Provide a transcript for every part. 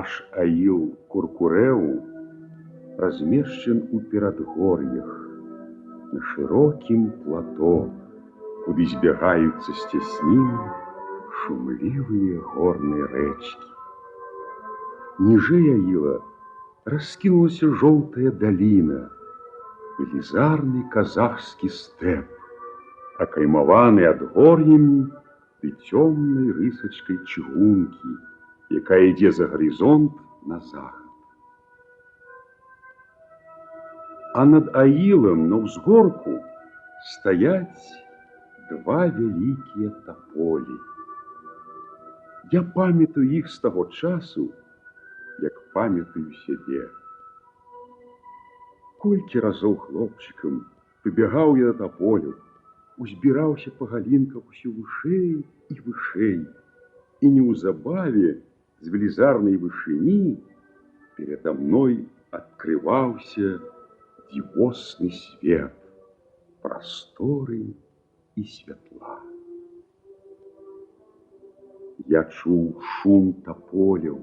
Наш аил Куркурэу размешчан у перадгор'ях на шырокім плато, куды збягаюцца з цяснін шумлівыя горныя рэчкі. Ніжэй аіла раскінулася жоўтая даліна, велізарны казахскі стэп, акаймаваны адгор'ямі ды цёмнай рысачкай чыгункі, якая ідзе за гарызонт на захад. А над аілам на ўзгорку стаяць два вялікія таполі. Я памятаю іх з таго часу, як памятаю сябе. Колькі разоў хлопчыкам прыбягаў я на таполю, узбіраўся па галінках усё вышэй і вышэй, і неўзабаве з велізарнай вышыні перада мной адкрываўся дзівосны свет прасторы і святла. Я чуў шум таполяў,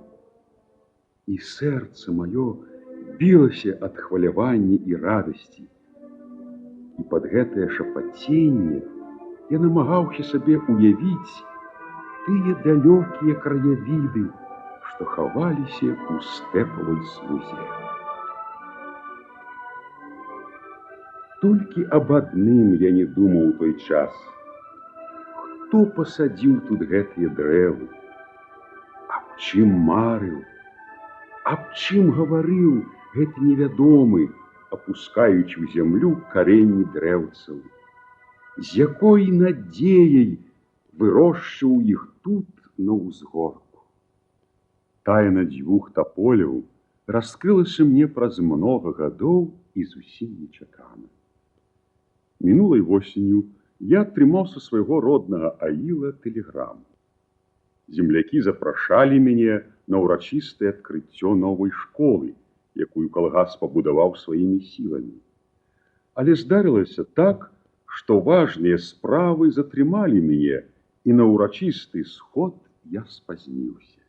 і сэрца маё білася ад хвалявання і радасці. І пад гэтае шапаценне я намагаўся сабе ўявіць тыя далёкія краявіды, што хаваліся ў стэпавай смузе. Толькі аб адным я не думаў у той час. Хто пасадзіў тут гэтыя дрэвы? Аб чым марыў? Аб чым гаварыў гэты невядомы, апускаючы ў зямлю карэнні дрэўцаў? З якой надзеяй вырошчваў іх тут на ўзгорку? Тайна дзвюх таполяў раскрылася мне праз многа гадоў і зусім нечакана. Мінулай восенню я атрымаў са свайго роднага аіла тэлеграму. Землякі запрашалі мяне на ўрачыстае адкрыццё новай школы, якую калгас пабудаваў сваімі сіламі. Але здарылася так, што важныя справы затрымалі мяне, і на ўрачысты сход я спазніўся.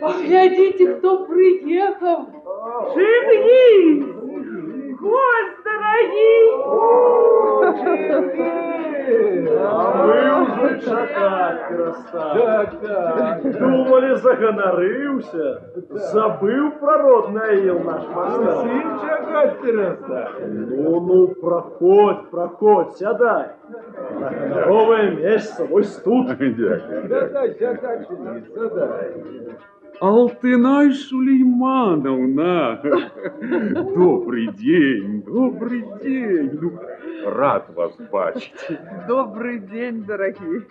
Поглядите, кто приехал! Живи! Гость дорогий! А вы уже чакать перестали. Так. Думали, заганарыўся, забыл про родный аил наш мастер. Сын чакать перестали. Ну, проходь, сядай. На гонаровое место, вось тут. Сядай, Алтынай Сулеймановна! Добрый день! Ну, рад вас бачить. Добрый день, дорогие.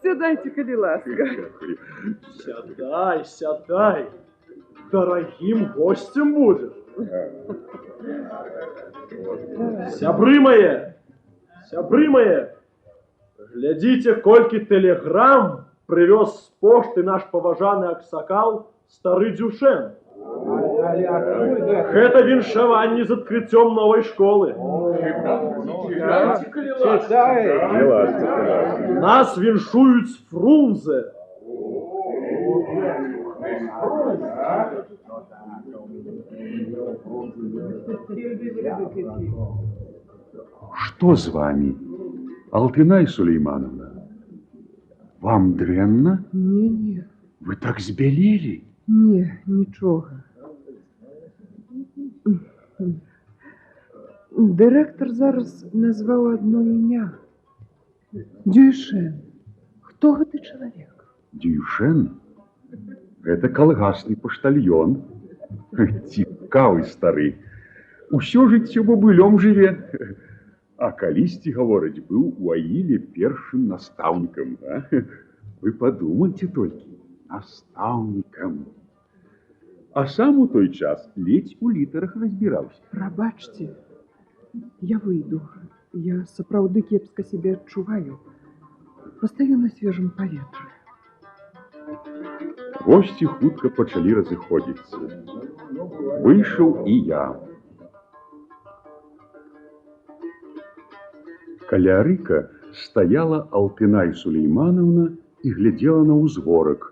Сядайте, коли ласка. Сядай. Дорогим гостем будешь. Сябры мои, глядите, кольки телеграмм привез с пошты наш поважанный аксакал стары Дюшен. Это віншаванне з адкрыццём новой школы. Нас віншуюць з Фрунзе. Что с вами, Алтынай Сулеймановна? Вам дрэнна? Не. Вы так збялелі? Не, нічога. Дырэктар зараз назваў одно імя. Дюйшен. Хто гэты чалавек? Дюйшен? Гэта калгасны паштальён. Цікавы стары. Усё жыццё бабылём жыве. А калісьці, гавораць, быў у аіле першым настаўнікам. Вы падумайце толькі, настаўнікам. А сам у той час ледзь у літарах разбіраўся. Прабачце, я выйду. Я сапраўды кепска сябе адчуваю. Пастаю на свежым паветры. Госці хутка пачалі разыходзіцца. Выйшаў і я. Каля рыка стаяла Алтынай Сулеймановна і глядзела на ўзгорак,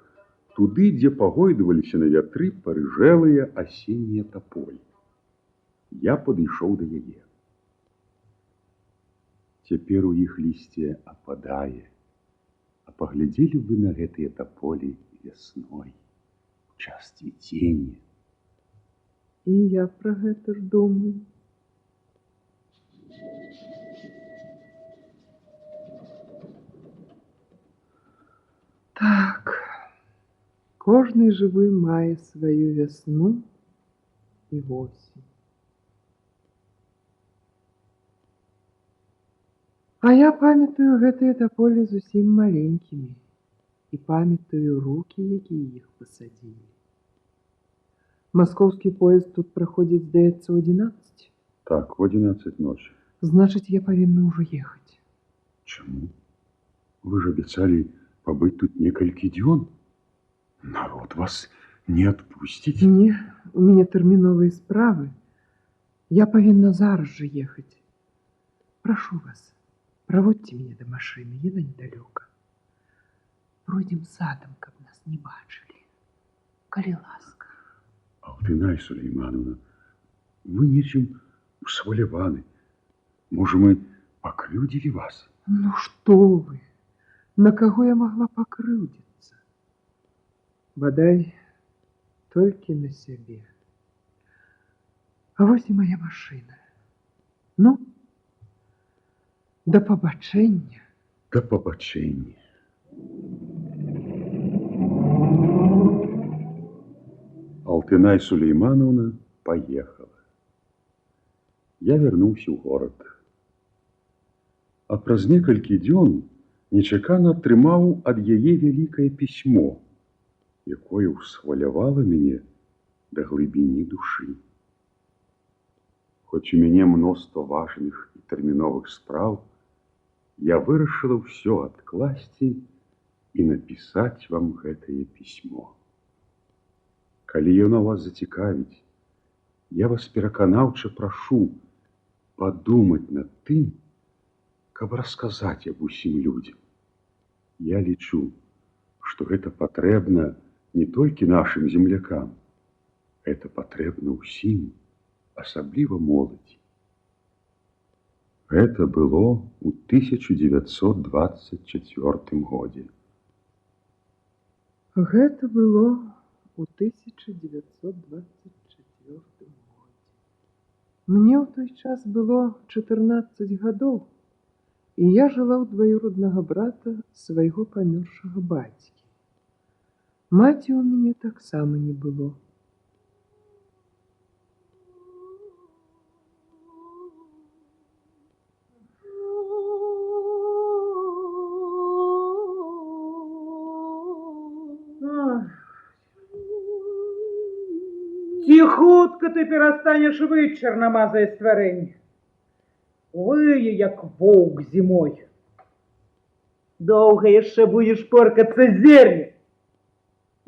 туды, дзе пагойдваліся на вятры парыжэлыя асеннія таполі. Я падышоў да яе. Цяпер у іх лісце ападае, а паглядзелі вы на гэтыя таполі вясной, у час цвіцення. І я пра гэта ж думаю. Так, кожны жывы мае сваю вясну і восень. А я памятаю гэтыя таполі зусім маленькімі і памятаю рукі, якія іх пасадзілі. Маскоўскі поезд тут праходзіць, здаецца, у 11. Так, в 11 ночи. Значыць, я павінна ўжо ехаць. Чаму? Вы ж абяцалі пабыць тут некалькі дзён. Народ вас не адпусціць. Не, у мяне тэрміновыя справы. Я павінна зараз жа ехаць. Прашу вас, праводзьце мяне да машыны, яна недалёка. Пройдзем садам, каб нас не бачылі. Калі ласка. Алтынай Сулеймановна, вы нечым усваляваны. Можа, мы пакрыўдзілі вас? Ну што вы? На каго я магла пакрыўдзіцца? Бадай, толькі на сябе. А вось і моя машына. Ну, да пабачэння. Да пабачэння. Алтынай Сулеймановна поехала. Я вярнуўся ў горад. А праз некалькі дзён нечакана атрымаў ад яе вялікае пісьмо, якое ўсхвалявала мяне да глыбіні душы. Хоць у мяне мноства важных і тэрміновых спраў, я вырашыла ўсё адкласці і напісаць вам гэтае пісьмо. Калі яно вас зацікавіць, я вас пераканаўча прашу падумаць над тым, каб расказаць аб усім людзям. Я лічу, што гэта патрэбна не толькі нашым землякам, гэта патрэбна ўсім, асабліва моладзі. Гэта было ў 1924 годзе. Гэта было у 1924 годзе. Мне ў той час было 14 гадоў, і я жыла ў дваюроднага брата свайго памёршага бацькі. Маці ў мяне таксама не было. Ціхутка ты перастанеш выть, чарнамазае стварэнне. Вые, як воўк зімой. Доўга яшчэ будзеш поркацца зерне.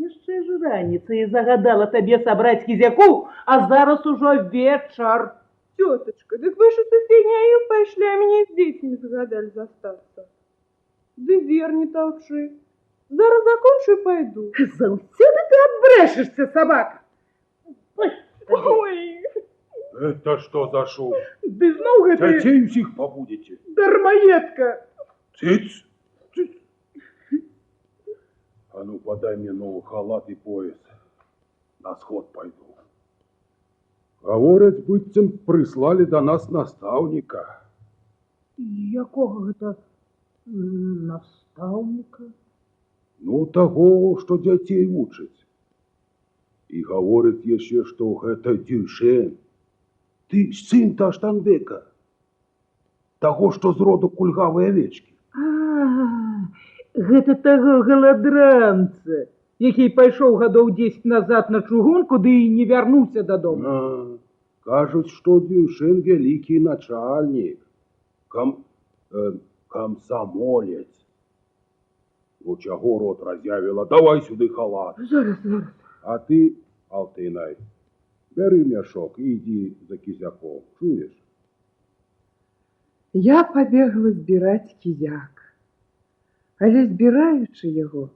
Яшчэ ж раніца і загадала табе сабраць кізяку, а зараз ужо вечар. Теточка, дык вы ж у суседняю пайшлі, а мяне з дзецьмі загадалі застацца. Ды верні таўчы. Зараз закончу і пайду. Заўсёды ты адбрэшышся, сабака. Ой, Это что за шум? Ды зноў гэта Дзяцей усіх пабудзеце. дармаедка. Цыц, цыц. А ну, подай мне новый халат и пояс. На сход пойду. Говорят, быццам прислали до нас наставника. Якога гэта настаўніка? Ну, того, что дзяцей вучыць. И говорит еще, что это Дюшен. Ты сын Таштанбека. Того, что з роду кульгавой овечки. Гэта таго галадранца, які пайшоў гадоў 10 назад на чугунку, ды і не вярнуўся дадому. Кажуць, што Дюшен вялікі начальнік, комсомолец. Ну, чаго рот разявіла? Давай сюды халат. Зараз. А ты, Алтынай, бяры мяшок і ідзі за кізяком. Чуеш? Я пабегла збіраць кізяк. Але збіраючы яго,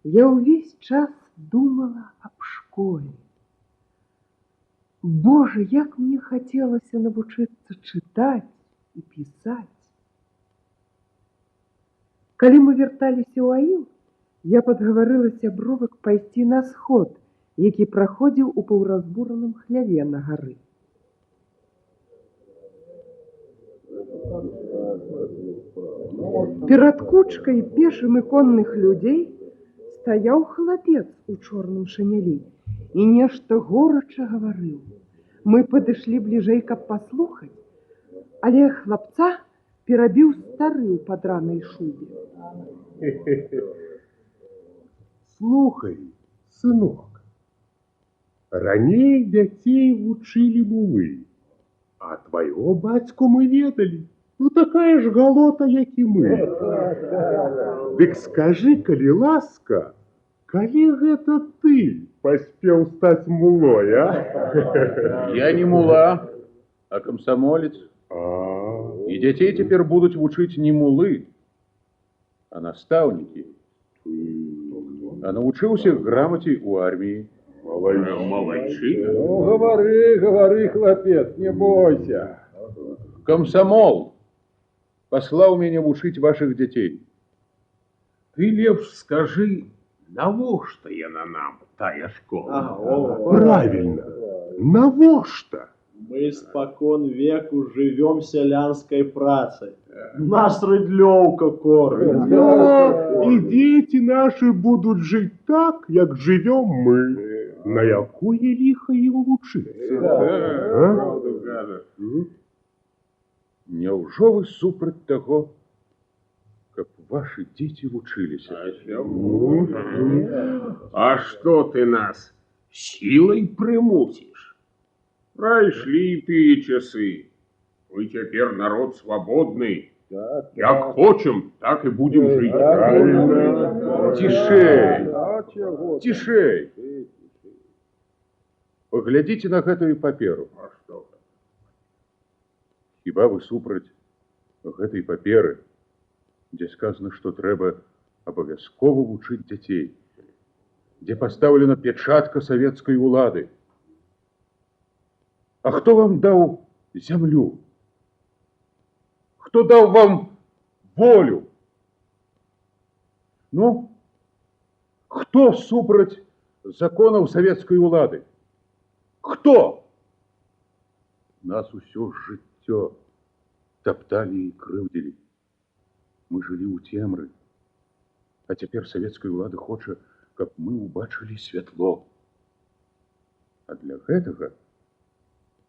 я ўвесь час думала аб школе. Боже, як мне хацелася навучыцца чытаць і пісаць. Калі мы вярталіся ў Аіл, я падгаварыла сябровак пайсці на сход, які праходзіў у паўразбураным хляве на гары. Перад кучкай пешым і конных людзей стаяў хлапец у чорным шынялі і нешта горача гаварыў. Мы падышлі бліжэй, каб паслухаць, але хлапца перабіў стары ў падранай шубе. Слухай, сынок, раней дзяцей вучылі мулы, а твайго бацьку мы ведалі. Ну такая ж галота, як і мы. Дык скажы, калі ласка, калі гэта ты паспеў стаць мулой, а? Я не мула, а комсомолец. И детей теперь будут учить не мулы, а наставники. А научился грамоте у армии. Молодцы. Ну, говори, хлопец, не бойся. Комсомол послал меня учить ваших детей. Ты лепш скажи, навошта яна нам тая школа? Правильно, навошта? Мы спокон веку живем селянской працей. Нас рыдлёўка кормит. І дзеці нашы будуць жыць так, як жывём мы. На якое ліха ім вучыцца? Няўжо вы супраць таго, каб ваши дети вучыліся? А что ты нас силой примусишь? Пройшли тыя часы. Мы теперь народ свободный. Як хочем, так и будем жить. Тишей! Тишей! Поглядите на гэтую паперу. Хіба вы супраць гэтай паперы, дзе сказано, што трэба абавязкова вучыць дзяцей, дзе пастаўлена пячатка савецкай улады. А хто вам даў зямлю? Хто даў вам волю? Ну, хто супраць законаў савецкай улады? Хто? Нас усё жыццё топтали и крыўдзілі. Мы жылі ў цемры, а цяпер савецкая ўлада хоча, каб мы убачылі святло. А для гэтага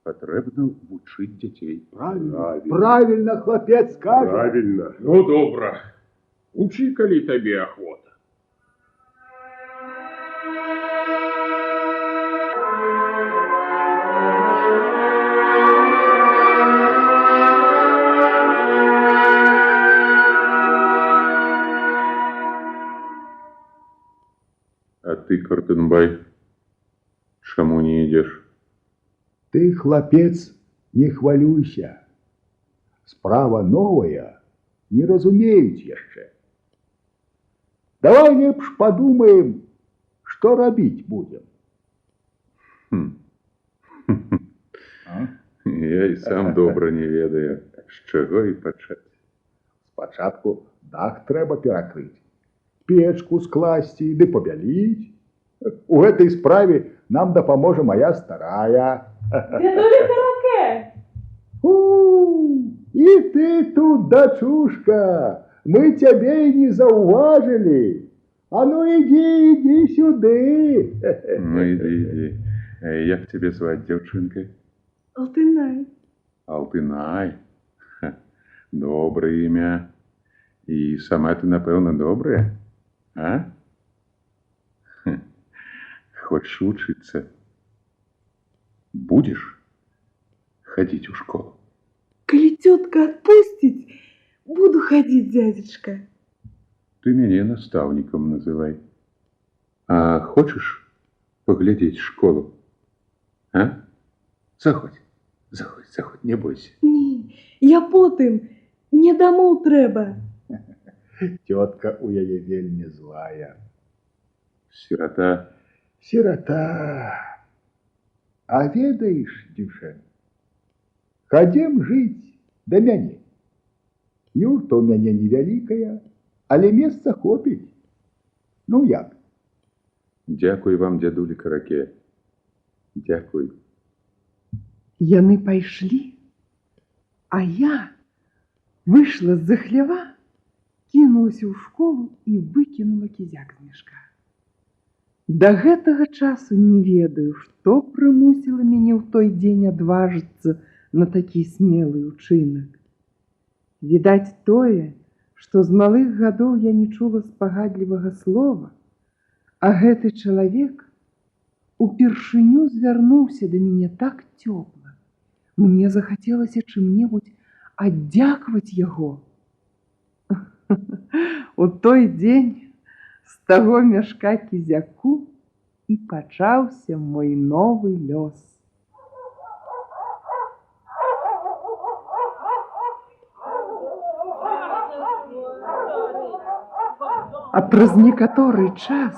патрэбна вучыць дзяцей. Правильно, хлопец скажет. Правильно. Ну, добра. Учи, калі табе ахвота. А ты, Картынбай, чаму не ідзеш? Ты, хлопец, не хвалюйся. Справа новая, не разумеюць яшчэ. Давай лепш подумаем, что рабіць будем. Я і сам добра не ведаю, з чаго і пачаць. Спачатку дах трэба перакрыць, печку скласці ды пабяліць. У гэтай справе нам дапаможа моя старая. Дедуля Караке! І ты тут, дачушка, мы цябе і не заўважылі. А ну иди сюды. Ну, иди. Як тебе звать, дзяўчынка? Алтынай. Алтынай. Доброе імя. І сама ты, напэўна, добрая, а? Хочешь учиться? Будешь ходить в школу? Коли тетка отпустит, буду ходить, дядечка. Ты меня наставником называй. А хочешь поглядеть школу? А? Заходь, не бойся. Не, я потым Не дамоў трэба. Тетка у яе вельмі злая. Сирота. Сирота. А ведаеш, Дюшен, хадзем жыць да мяне. Юрта ў мяне невялікая, але месца хопіць. Ну як? Дякую вам, дядулі Караке. Дякую. Яны пайшлі, а я выйшла з-за хлява, кінулася ў школу і выкінула кізяк з мяшка. Да гэтага часу не ведаю, што прымусіла мяне ў той дзень адважыцца на такі смелы ўчынак. Відаць тое, што з малых гадоў я не чула спагадлівага слова, а гэты чалавек упершыню звярнуўся да мяне так цёпла. Мне захацелася чым-небудзь аддзякаваць яго. У той дзень з таго мяшка кізяку і пачаўся мой новы лёс. А праз некаторы час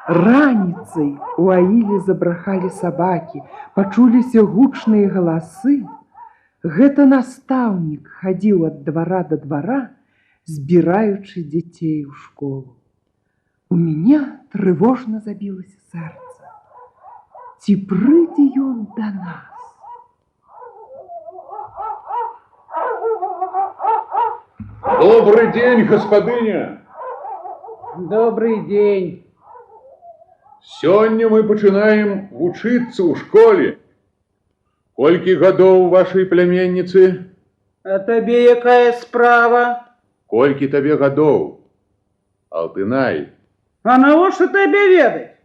раніцай у аіле забрахалі сабакі, пачуліся гучныя галасы. Гэта настаўнік хадзіў ад двара да двара, збіраючы дзяцей у школу. У мяне трывожна забілася сэрца. Ці прыйдзе ён да нас? Добрый день, господыня! Добрый день. Сёння мы пачынаем вучыцца ў школе. Колькі гадоў вашай пляменніцы? А табе якая справа? Колькі табе гадоў? Алтынай. А навошта табе ведаць?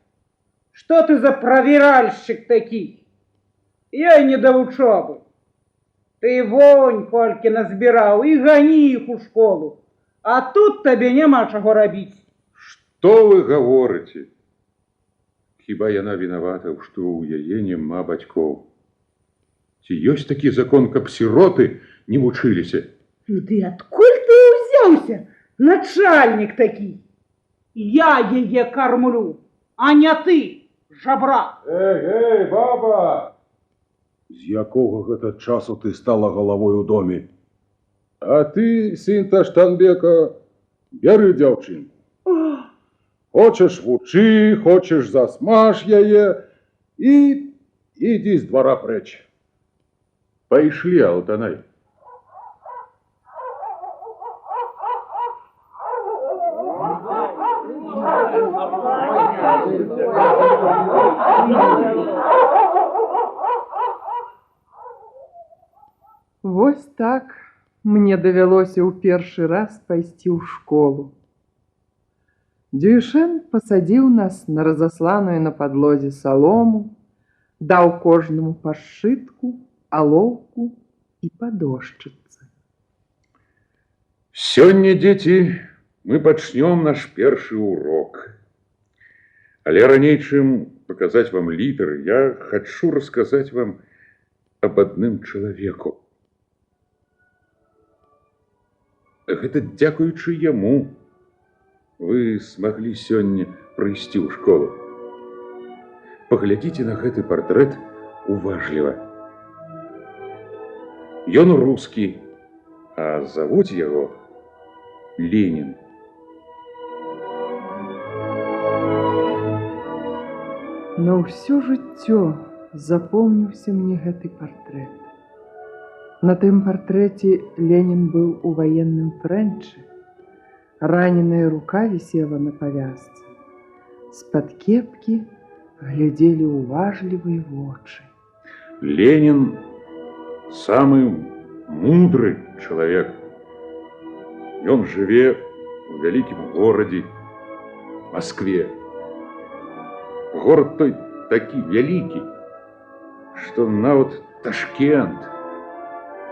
Што ты за правіральшчык такі? Я і не да вучобы. Ты вонь колькі назбіраў і гані іх у школу. А тут табе няма чаго рабіць. Што вы гаворыце? Хіба яна вінавата, што ў яе няма бацькоў? Ці ёсць такі закон, каб сіроты не вучыліся? Ды адкуль ты ўзяўся, начальнік такі? Я яе кармлю, а не ты, жабрак. Эй, баба! З якога гэта часу ты стала галавой у доме? А ты, сын Таштанбека, бяры дзяўчынку. Хочеш вучы, хочеш засмаж яе і ідзі з двара прэч. Пайшлі, Алтанай. Вось так мне давялося ў першы раз пайсці ў школу. Дюшен пасадзіў нас на разасланую на падлозе салому, даў кожнаму па сшытку, алоўку і па дошчыцы. Сёння, дзеці, мы пачнём наш першы урок. Але раней, чым паказаць вам літары, я хачу расказаць вам аб адным чалавеку. Гэта дзякуючы яму вы смаглі сёння прыйсці ў школу. Паглядзіце на гэты партрэт уважліва. Ён рускі, а завуць яго Ленін. На ўсё жыццё запомніўся мне гэты партрэт. На тым партрэце Ленін быў у ваенным фрэнчы. Раненая рука вісела на павязцы. З-пад кепкі глядзелі уважлівыя вочы. Ленін самы мудры чалавек. Ён жыве у вялікім горадзе, Маскве. Горад той такі вялікі, што нават Ташкент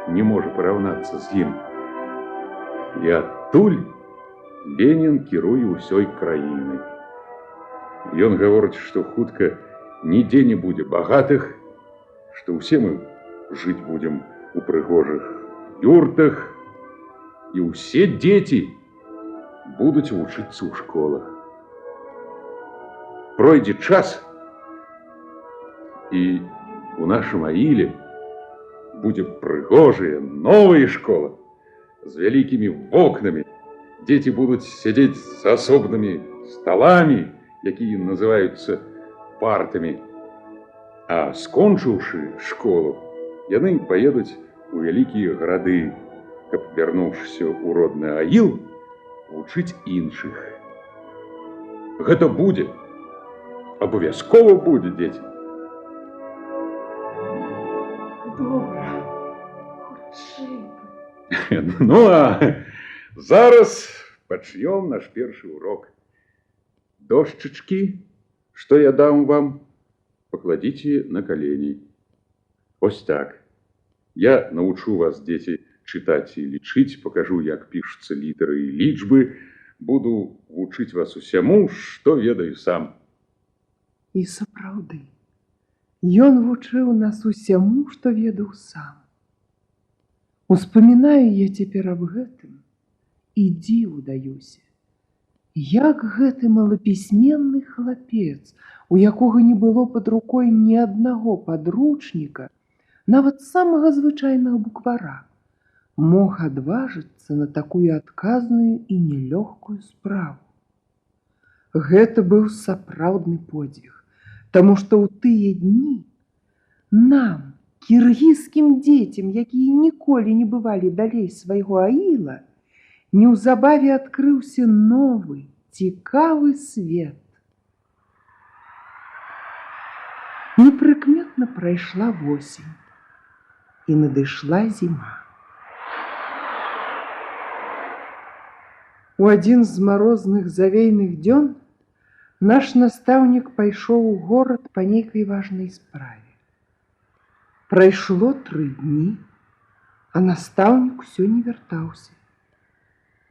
не можа параўнацца з ім. І адтуль Ленін кіруе ўсёй краінай. Ён гаворыць, што хутка нідзе не будзе багатых, што ўсе мы жыць будзем у прыгожых юртах, і ўсе дзеці будуць вучыцца ў школах. Пройдзе час, і у нашым Аіле будзе прыгожая новая школа з вялікімі вокнамі. Дзеці будуць сядзець з асобнымі сталамі, якія называюцца партамі. А скончыўшы школу, яны паедуць у вялікія гарады, каб, вярнуўшыся ў родны Аіл, вучыць іншых. Гэта будзе. Абавязкова будзе, дзеці. Добра. Хутчэй. Ну, а зараз пачнём наш першы урок. Дошчачкі, што я дам вам, пакладзіце на калені. Ось так. Я навучу вас, дзеці, чытаць і лічыць, пакажу, як пішуцца літары і лічбы, буду вучыць вас усяму, што ведаю сам. І сапраўды, ён вучыў нас усяму, што ведаў сам. Успамінаю я цяпер аб гэтым і дзіву даюся. Як гэты малапісьменны хлапец, у якога не было пад рукой ні аднаго падручніка, нават самага звычайнага буквара, мог адважыцца на такую адказную і нелёгкую справу. Гэта быў сапраўдны подзвіг, таму што ў тыя дні нам, кіргізскім дзецям, якія ніколі не бывалі далей свайго Аіла, неўзабаве адкрыўся новы, цікавы свет. Непрыкметна прайшла восень, і надышла зіма. У адзін з марозных завейных дзён наш настаўнік пайшоў у горад па нейкай важнай справе. Прайшло 3 дні, а настаўнік усё не вяртаўся.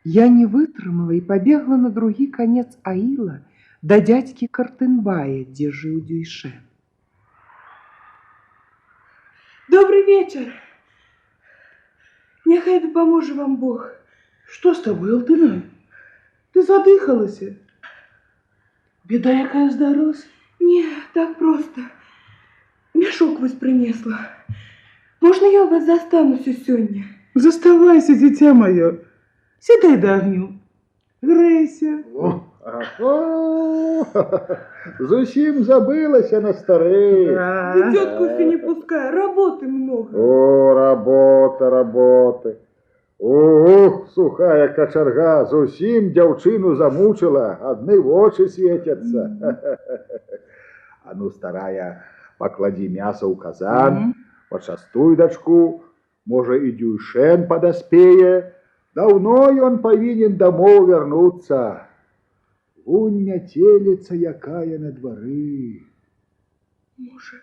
Я не вытрымала і пабегла на другі канец Аіла да дзядзькі Картынбая, дзе жыў Дюйшэн. Добрый вечер. Няхай дапаможа вам Бог. Что с тобой, Алтына? Ты задыхалася. Беда якая здарылась? Не, так просто. Мяшок вас принесла. Можно я у вас застануся сёння? Заставайся, дитя мое. Сідай да агню. Грейся. Зусім забылася на стары. Да тетку все не пускай, работы много. О, работа. Ух, сухая качарга, зусім дзяўчыну замучила, адны вочы светяцца. А ну, старая, поклади мясо ў казан, пачастуй дачку, можа і Дюйшэн падаспее. Даўно ён павінен дамоў вярнуцца. Вунь мяцеліца якая на двары. Может,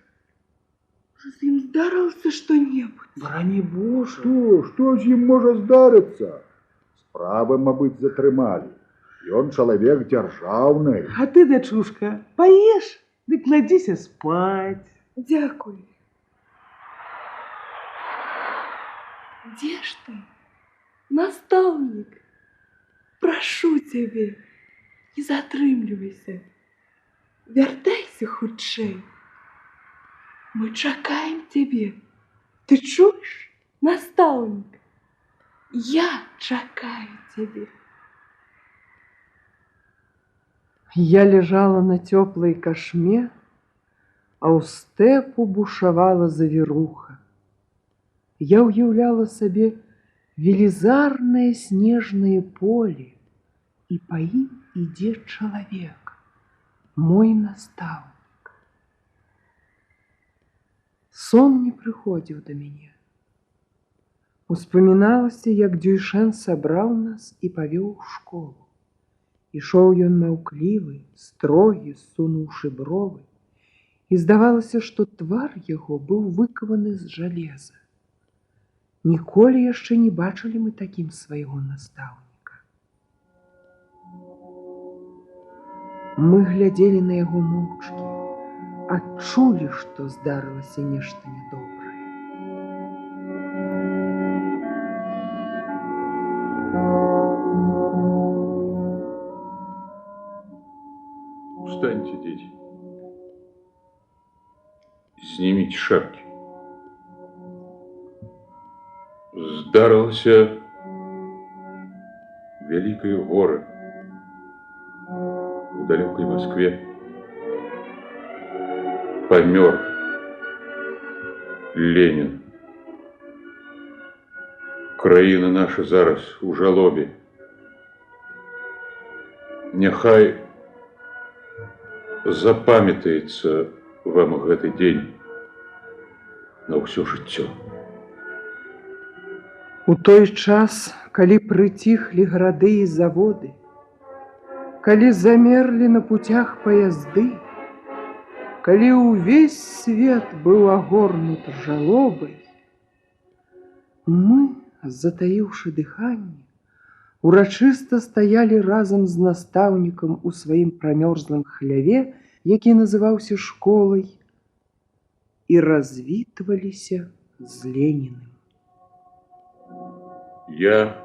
з ім здарылася што-небудзь? Барані Боже. Што з ім можа здарыцца? Справы, мабыць, затрымалі. Ён чалавек дзяржаўны. А ты, дачушка, паеш, ды кладзіся спаць. Дякую. Дзе ж ты, настаўнік? Прашу цябе, не затрымлівайся. Вяртайся хутчэй. Мы чакаем цябе. Ты чуеш, настаўнік? Я чакаю цябе. Я лежала на цёплай кашме, а ў стэпу бушавала завіруха. Я ўяўляла сабе велізарнае снежнае поле, і па ім ідзе чалавек, мой настаўнік. Сон не прыходзіў да мяне. Успаміналася, як Дюйшэн сабраў нас і павёў у школу. Ішоў ён маўклівы, строгі, ссунуўшы бровы, і здавалася, што твар яго быў выкаваны з жалеза. Ніколі яшчэ не бачылі мы такім свайго настаўніка. Мы глядзелі на яго моўчкі, адчулі, што здарылася нешта нядобрае. Гляньте, дети. Снимите шапки. Здарылся великие горы в далекой Москве. Помер Ленин. Країна наша зараз у жалобі. Нехай запам'ятається вам гэты день на ўсё жыццё. У той час, калі прыціхлі гарады і заводы, калі замерлі на путях паязды, калі ўвесь свет быў агорнут жалобай, мы, затаіўшы дыханне, урачыста стаялі разам з настаўнікам у сваім прамёрзлым хляве, які называўся школай, і развітваліся з Леніным. Я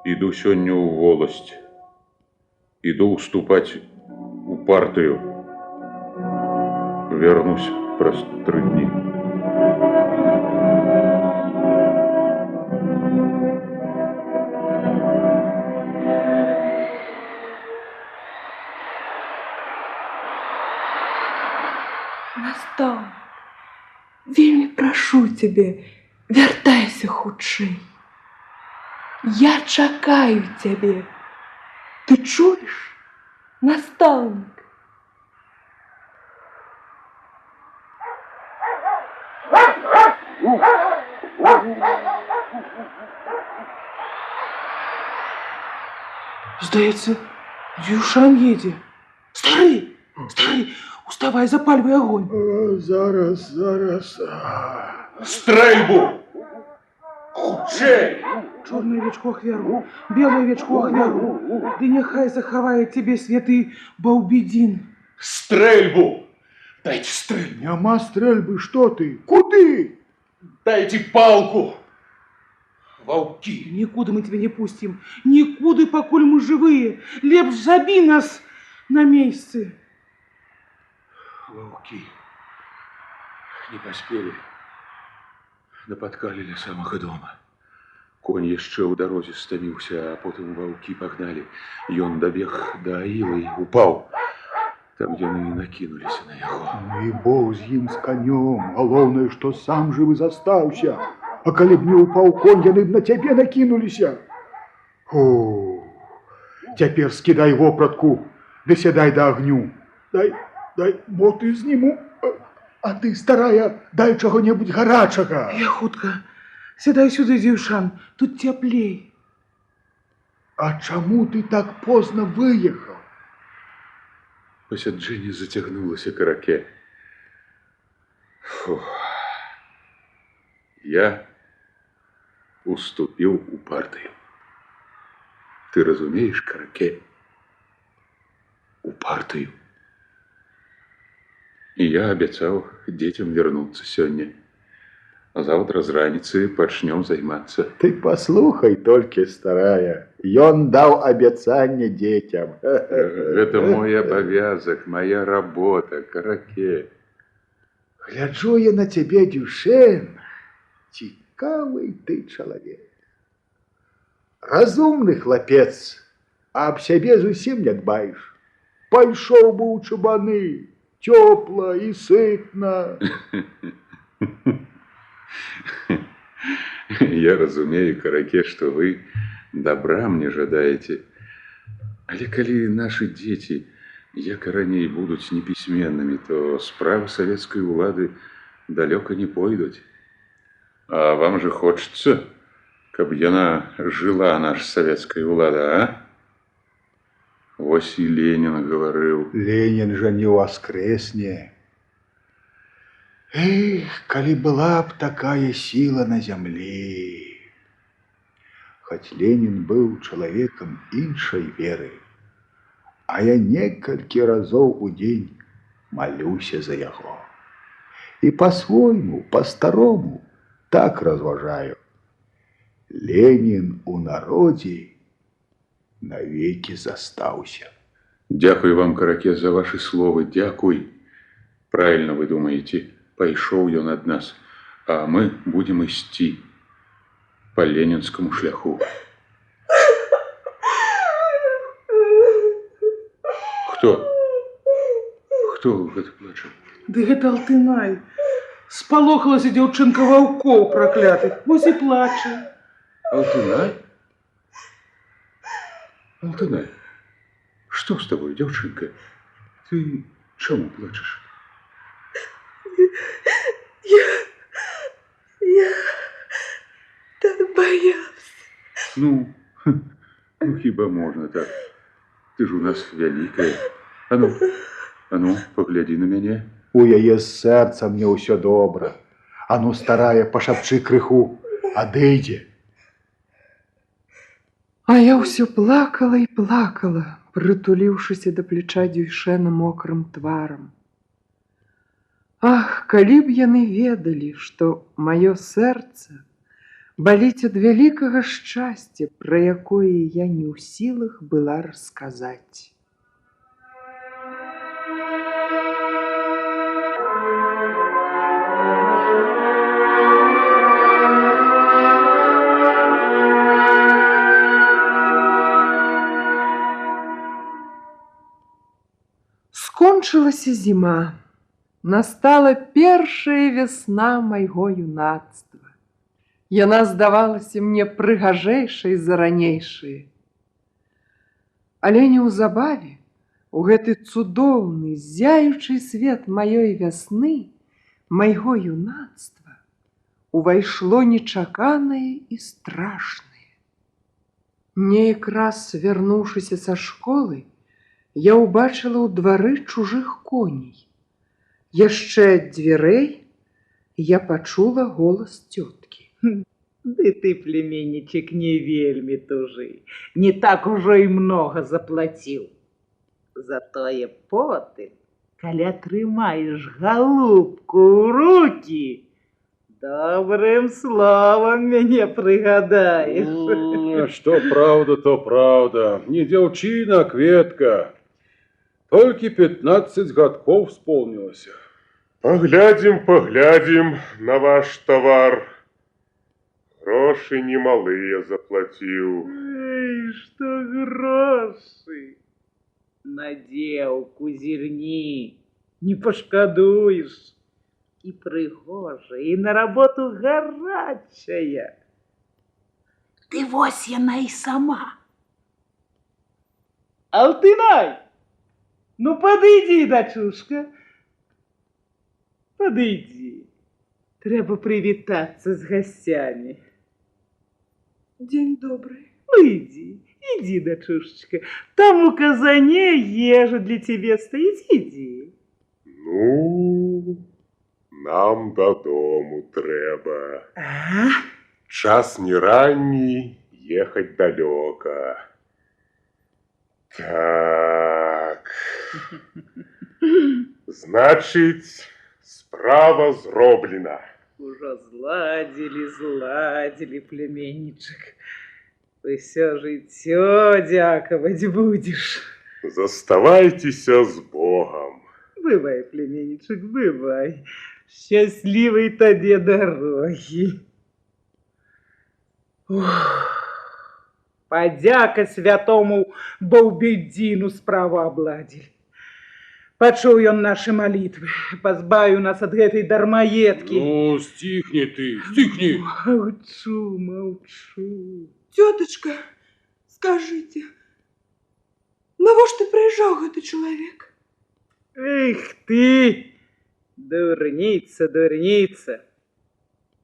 иду сёння ў воласць, иду уступать у партию. Вернусь праз 3 дні. Настаўнік, вельмі прашу цябе, вяртайся хутчэй. Я чакаю цябе. Ты чуеш, настаўнік? Здаецца, Дзюшан едзе. Стары, стары, уставай, запальвай огонь. Зараз. Стрельбу! Хутчэй! Чорную вечку ахвяру, белую вечку ахвяру. Ды няхай захавае цябе святы Баўбедзін. Стрельбу! Дайте стрельбу! Няма стрельбы, что ты? Куды? Дайте палку! Ваўкі! Нікуды мы тебя не пустим. Нікуды, пакуль мы живые. Лепш забі нас на месцы. Ваўкі не паспелі. Напаткалі ля самага дома. Конь яшчэ ў дарозе стаміўся, а потым ваўкі пагналі. Ён дабег да Аілы і упаў. Там яны і накінуліся на яго. Ну і Бог з ім, з канём. Галоўнае, што сам жывы застаўся. А калі б не упаў конь, яны б на цябе накінуліся. О, цяпер скідай вопратку, ды сядай да агню. Дай, боты зніму. А ты, старая, дай чаго-небудзь гарачага. Я хутка. Сядай сюды, Дзюшан, тут цяплей. А чаму ты так позна выехаў? Пасяджэнне зацягнулася к раке. Фух. Я уступил у партию. Ты разумеешь, Караке? У партию. И я обещал детям вернуться сегодня. А завтра с раницы начнем заниматься. Ты послухай только, старая. Ён дал обещание детям. Это мой обовязок, моя работа, Караке. Гляджу я на тебе, Дюшен. Цікавый ты человек. Разумны хлопец, а об себе зусім не дбаешь. Пайшоў бы у чабаны, тёпла и сытно. Я разумею, Караке, что вы добра мне жадаете. Але калі наши дети, як и раней, будут неписьменными, то справы советской улады далеко не пойдут. А вам же хочется, каб яна жила, наша советская улада, а? Вось и Ленин говорил. Ленин же не воскресне. Эх, коли была б такая сила на земле. Хоть Ленин был человеком іншай веры, а я некалькі разоў у день молюся за яго. И по-своему, по-старому так разважаю. Ленин у народе навеки застаўся. Дякую вам, Каракес, за ваши словы. Дякуй. Правильно вы думаете. Пайшоў ён ад нас, а мы будем ісці по ленинскому шляху. Кто? Кто гэта плача? Ды гэта Алтынай. Спалохалася дзяўчынка ваўкоў праклятых. Вось і плача. Алтынай? Алтынай, что с тобой, девчонка? Ты чему плачешь? Я так боялась. Ну, хіба можно так? Ты ж у нас великая. А ну, погляди на меня. У яе з сэрца мне ўсё добра. А ну, старая, пашапчы крыху, адыдзе. А я ўсё плакала і плакала, прытуліўшыся да плеча Дюйшэна мокрым тварам. Ах, калі б яны ведалі, што маё сэрца баліць ад вялікага шчасця, пра якое я не ў сілах была расказаць. Скончылася зіма. Настала першая вясна майго юнацтва. Яна здавалася мне прыгажэйшай за ранейшае. Але неўзабаве у гэты цудоўны, зяючы свет маёй вясны, майго юнацтва, увайшло нечаканае і страшнае. Неяк раз, вярнуўшыся са школы, я ўбачыла ў двары чужых коней. Яшчэ ад дзвярэй я пачула голас цёткі. Ды ты, племяннічак, не вельмі тужы. Не так ужо і многа заплаціў. Затое потым, калі атрымаеш галубку ў рукі, добрым словам мяне прыгадаеш. Что правда, то правда. Не дзяўчына, Кветка. Толькі 15 гадкоў исполнилось. Поглядим на ваш товар. Гроши немалые заплатил. Эй, што грошы? На дзеўку зірні, не пашкадуеш. І прыгожая, і на работу гарачая. Ты вось яна і сама. Алтынай! Ну, подойди, дочушка. Подойди. Трэба привітацца з гостями. День добрый. Ну, иди, дочушечка. Там у казане ежа для тебя стоит. Иди. Ну, нам додому трэба. А? Час не ранний, ехать далеко. Так. Значит, справа зроблена. Ужо зладили, племянничек. Ты все жыццё дзякаваць будешь. Заставайтеся с Богом. Бывай, племянничек, бывай. Счастливой тебе дороги. Падзяка святому Баўбедзіну справу абладзілі. Пачуў ён нашы малітвы, пазбавіў нас ад гэтай дармаедкі. Ну, стихни ты, стихни. Молчу. Теточка, скажите, навошта прыйшоў гэты чалавек? Эх ты, дурница.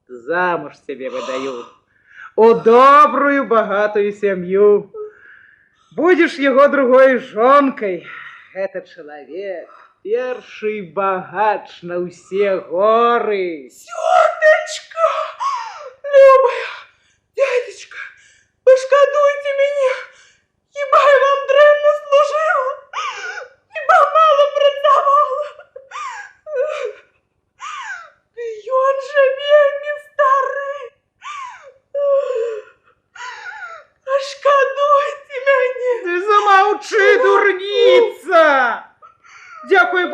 Замуж тебе выдаю. У добрую, богатую семью. Будешь его другой жонкой. Это человек, перший богач на все горы. Теточка, любая, дядечка, пошкодуйте меня. Хіба я вам дрэнна служила? Хіба мало працавала? Ён жа вельмі стары. Пошкодуйте мяне. Ты замолчи, дурница.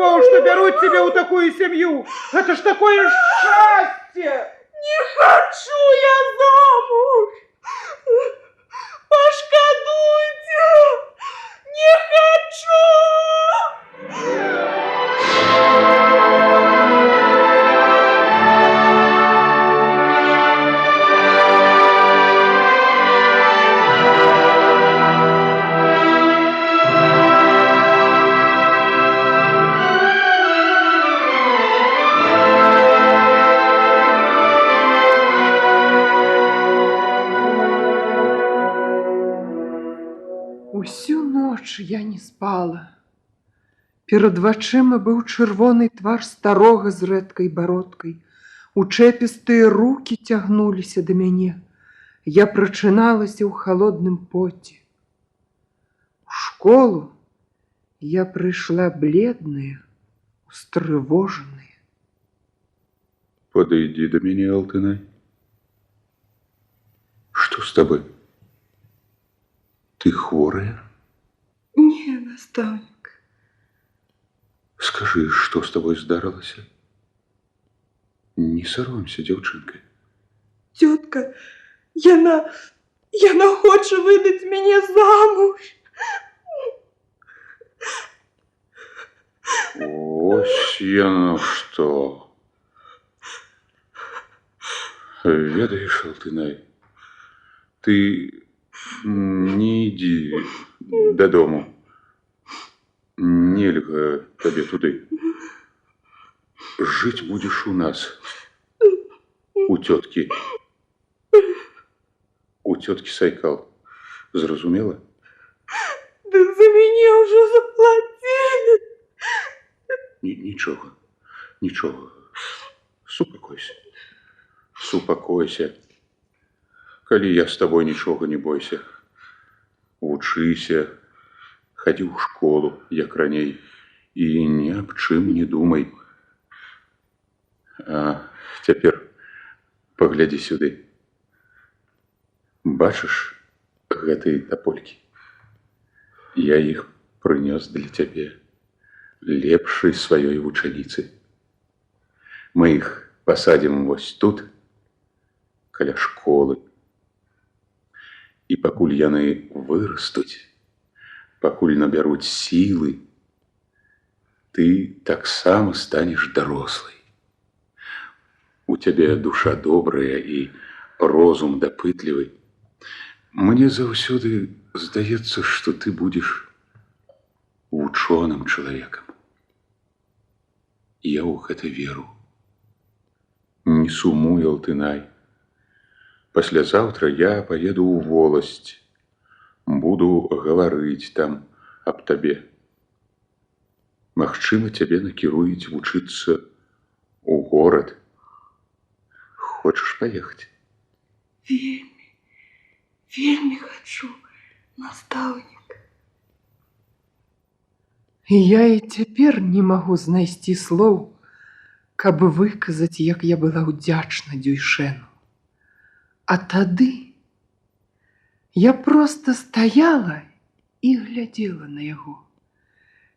Богу, что берут тебя у такую семью. Это ж такое счастье. Не хочу я замуж! Пошкодуйте! Не Усю ноч я не спала. Перад вачыма быў чырвоны твар старога з рэдкай бародкай. Учэпістыя рукі цягнуліся да мяне. Я прачыналася ў халодным поце. У школу я прыйшла бледная, устрывожаная. Подойди до меня, Алтынай. Что с тобой? Ты хворая? Не, наставник. Скажи, что с тобой здарылася? Не саромся, дзяўчынка. Тетка, яна хоче выдать меня замуж. Ось яно што. Ведаеш, Алтынай, ты не иди додому. Нельга тебе туды. Жить будешь у нас. У тетки. У тетки Сайкал. Зразумела? Да за меня уже заплатили. Ничего. Ничего. Супакойся. Супакойся. Калі я с тобой нічога не бойся. Вучыся, хадзі ў школу, як раней, і ні аб чым не думай. А цяпер паглядзі сюды. Бачыш гэтыя таполькі? Я іх прынёс для цябе, лепшай сваёй вучаніцы. Мы іх пасадзім вось тут, каля школы. І пакуль яны вырастуць, пакуль набяруць сілы, ты таксама станеш дарослай. У цябе душа добрая і розум дапытлівы. Мне заўсёды здаецца, што ты будзеш вучоным чалавекам. Я ў гэта веру. Не сумуй, Алтынай. Паслязаўтра я поеду ў воласць. Буду гаварыць там аб табе. Магчыма, цябе накіруюць вучыцца ў горад. Хочаш паехаць? Вельмі хочу, наставник. І я і цяпер не магу знайсці слоў, каб выказаць, як я была ўдзячна Дюйшэну. А тады я проста стаяла і глядзела на яго.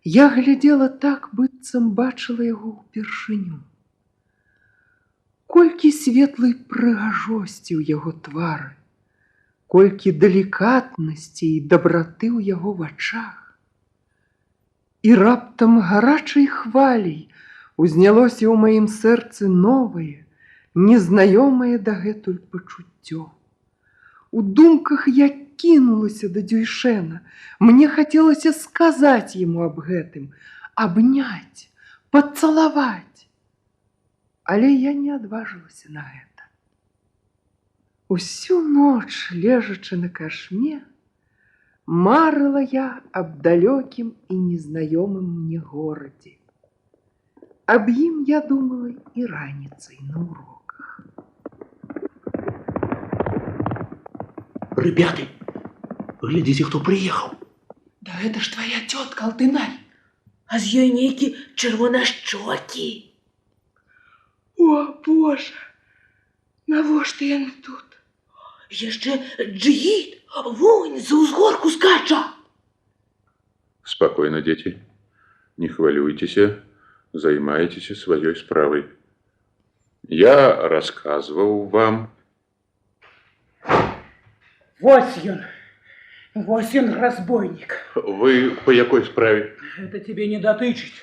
Я глядзела так, быццам бачыла яго ўпершыню. Колькі светлай прыгажосці ў яго твары, колькі далікатнасці і дабраты ў яго вачах. І раптам гарачай хваляй узнялося ў маім сэрцы новае, незнаёмае дагэтуль пачуццё. У думках я кінулася да Дюйшэна. Мне хацелася сказаць яму аб гэтым, абняць, пацалаваць. Але я не адважылася на гэта. Усю ноч, лежачы на кашме, марыла я аб далёкім і незнаёмым мне горадзе. Аб ім я думала і раніцай на уроках. Ребята, глядите, кто приехал. Да это ж твоя тетка Алтынай. А з ёй нейкі чырвонашчокі. О, Боже, навошта яны тут? Яшчэ джигіт, вунь, за ўзгорку скача. Спокойно, дети, не хвалюйтесь. займаетесь своей справой. Я рассказывал вам. Вось он, разбойник. Вы по какой справе? Это тебе не дотычить.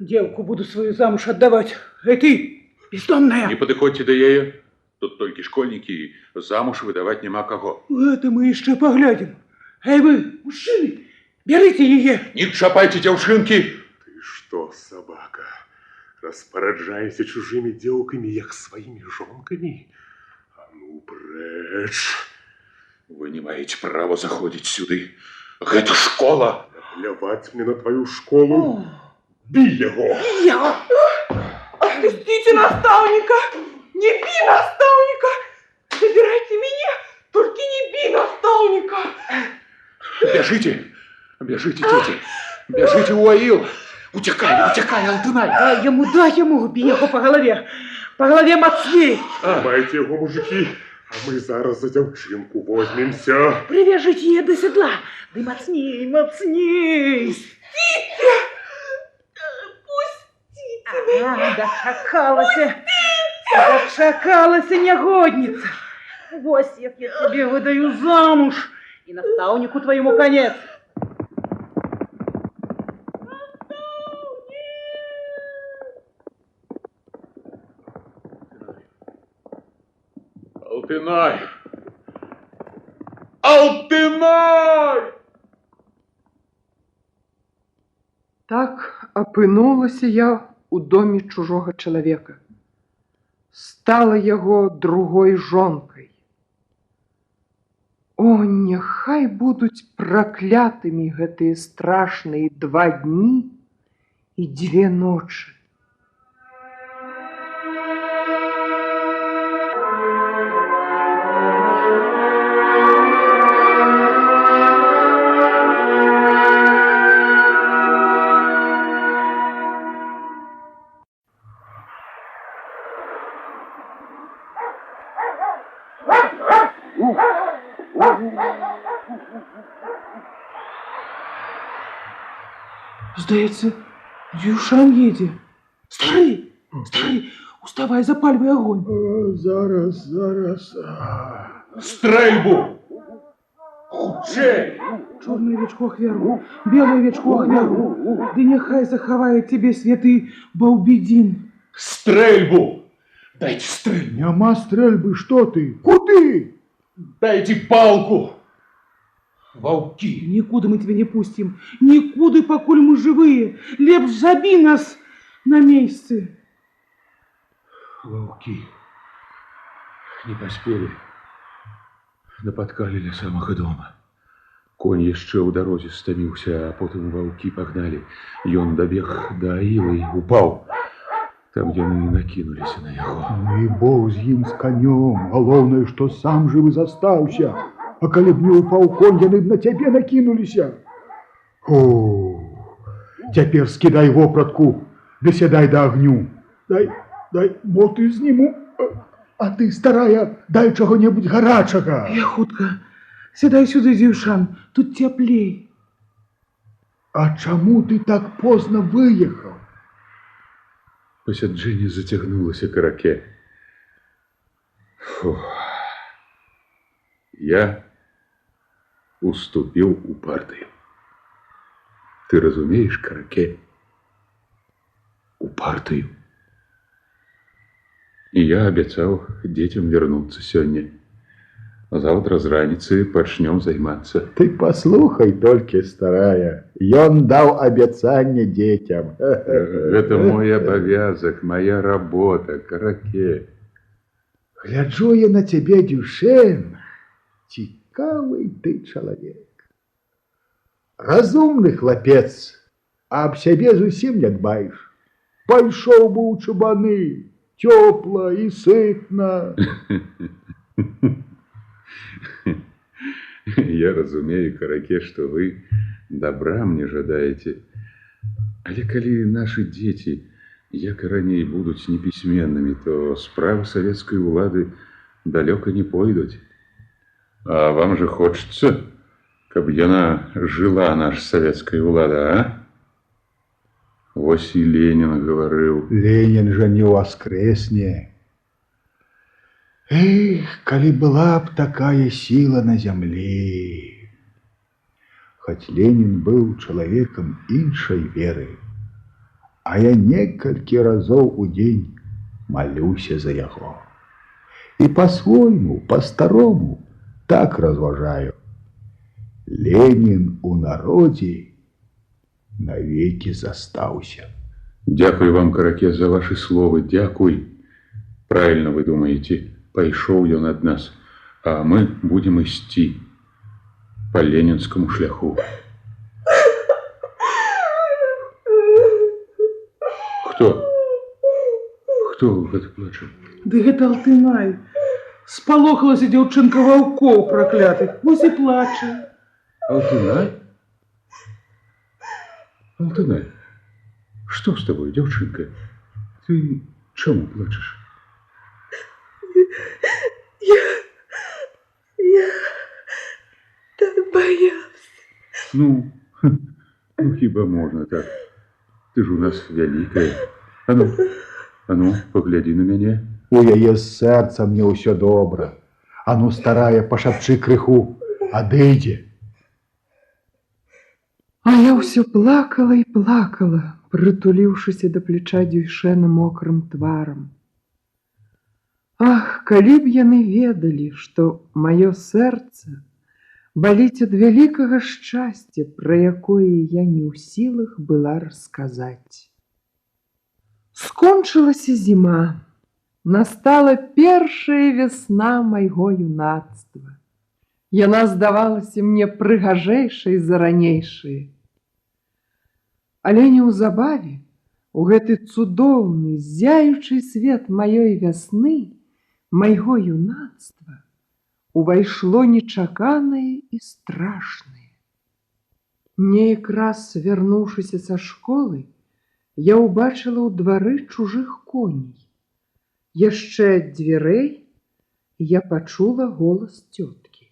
Девку буду свою замуж отдавать. Эй ты, бездомная. Не подыходьте до яе. Тут только школьники, и замуж выдавать нема кого. Это мы еще поглядим. Эй вы, мужчины, берите ее. Не чапайте девчонки. Ты что, собака, распоряджаешься чужими девками, як своими жонками? А ну, прэч. Вы не маете права заходить сюда. Это школа. Наплевать мне на твою школу. Бей его. Я. Отпустите наставника. Не бей наставника. Забирайте меня. Только не бей наставника. Бежите. Бежите, дети. Бежите, Уаил. Утекай, Алтынай. Дай ему, бей его по голове мацней. Давайте его, мужики. А мы зараз за девчинку возьмемся. Привяжите ее до седла. Да мацней. Пустите. Дочакалася негодница. Вось як я тебе выдаю замуж, и наставнику твоему конец. Алтынай! Алтынай! Так апынулася я у доме чужога чалавека. Стала яго другой жонкай. О, няхай будуць праклятымі гэтыя страшныя 2 дні і 2 ночы. Здається, Дюшан едет. Старый, уставай, запаливай огонь. Зараз. Стрельбу! Худшей! Черную овечку Ахверу, белую овечку Ахверу. Да нехай заховает тебе святый Баубедин. Стрельбу! Дайте стрельбу! Няма стрельбы, что ты? Куды? Дайте палку! Волки! Никуда мы тебя не пустим. Никуда, покуль мы живые. Лепш заби нас на месте. Волки не поспели. Напаткали ля самага дома. Конь яшчэ ў дарозе стаміўся, а потым ваўкі пагналі. Ён дабег да Аілы і упаў. Там яны накінуліся на яго. Ну і Бог з ім, з канём. Галоўнае, што сам жывы застаўся. А калі б не упаў конь, яны б на цябе накінуліся. О, цяпер скідай вопратку, ды сядай да агню. Дай, боты зніму. А ты, старая, дай чаго-небудзь гарачага. Я хутка. Сядай сюда, Дюшан, тут теплей. А чаму ты так позна выехаў? Пасяджэнне зацягнулася к раке. Фу. Я уступил у партию. Ты разумеешь, Караке? У партию. И я обещал детям вернуться сегодня. Завтра с раницы начнем заниматься. Ты послухай только, старая. Ён дал обещание детям. Это мой обовязок, моя работа, Караке. Гляджу я на тебе, Дюшен. Цікавый ты человек. Разумный хлопец, а об себе зусім не дбаешь. Пайшоў бы у чубаны, тёпла и сытно. Я разумею, Караке, что вы добра мне жадаете. Але калі наши дети, як и раней, будут неписьменными, то справы советской улады далеко не пойдут. А вам же хочется, каб яна жила, наша советская улада, а? Вось и Ленин говорил. Ленин же не воскресне. Эх, коли была б такая сила на земле. Хоть Ленин был человеком іншай веры, а я некалькі разоў у день молюся за яго. И по-своему, по-старому так разважаю. Ленин у народе навеки застаўся. Дякую вам, Каракес, за ваши словы. Дякуй. Правильно вы думаете, пайшоў ён ад нас, а мы будем ісці по ленинскому шляху. Кто? Кто гэта плача? Ды гэта Алтынай. Спалохалася дзяўчынка ваўкоў праклятых. Вось і плача. Алтынай? Алтынай, что с тобой, девчонка? Ты чему плачешь? Я так боялся. Ну, хіба можно так? Ты же у нас великая. А ну, погляди на меня. У яе з сэрцам не ўсё добра. А ну, старая, пашапчы крыху, адыдзе. А я ўсё плакала і плакала, прытуліўшыся да плеча Дюйшэна мокрым тварам. Ах, калі б яны ведалі, што маё сэрца баліць ад вялікага шчасця, пра якое я не ў сілах была расказаць. Скончылася зіма. Настала першая вясна майго юнацтва. Яна здавалася мне прыгажэйшай за ранейшае. Але неўзабаве у гэты цудоўны, зяючы свет маёй вясны, майго юнацтва, увайшло нечаканае і страшнае. Неяк раз, вярнуўшыся са школы, я ўбачыла ў двары чужых коней. Яшчэ ад дзвярэй я пачула голас цёткі.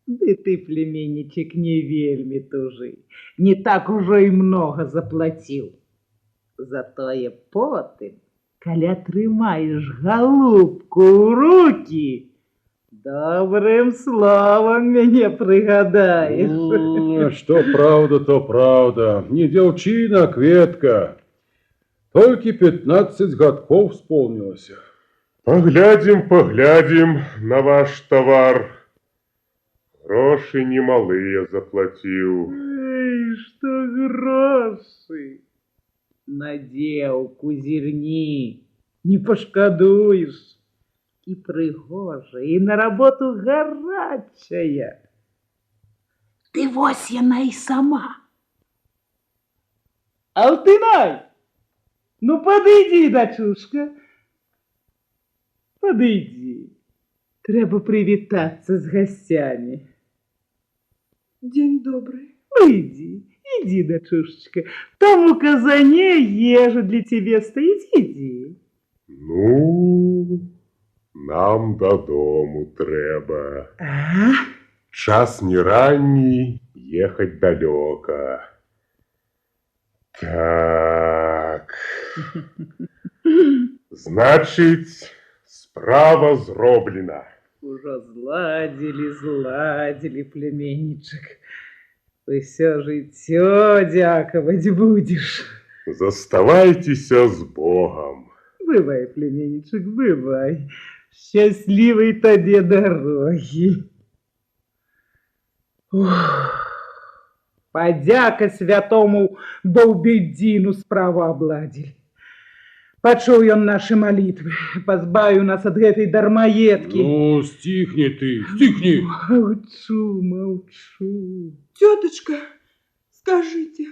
Ды ты, племяннічек, не вельмі тужы. Не так ужо і многа заплаціў. Затое потым, калі атрымаеш галубку ў рукі, добрым словам мяне прыгадаеш. Что правда, то правда. Не дзяўчына, Кветка. Толькі 15 гадкоў исполнилось. Поглядим на ваш товар. Гроши немалые заплатил. Эй, что грошы? На дзеўку зірні, не пашкадуеш. І прыгожая, і на работу гарачая. Ты вось яна і сама. Алтынай! Ну, подойди, дочушка. Подойди. Трэба привітацца з гостями. День добрый. Иди, дочушечка. Там у казане ежа для тебе стоит. Иди. Ну, нам додому трэба. А? Час не ранний, ехать далеко. Так. Значит, справа зроблена. Уже зладили, племянничек. Усё жыццё дзякаваць будешь. Заставайтеся с Богом. Бывай, племянничек, бывай. Счастливой тебе дороги. Подяка святому Доўбедзіну справу обладили. Пачуў ён наши молитвы, пазбавіў нас ад гэтай дармаедкі. Ну, стихни ты, стихни. Молчу. Теточка, скажите,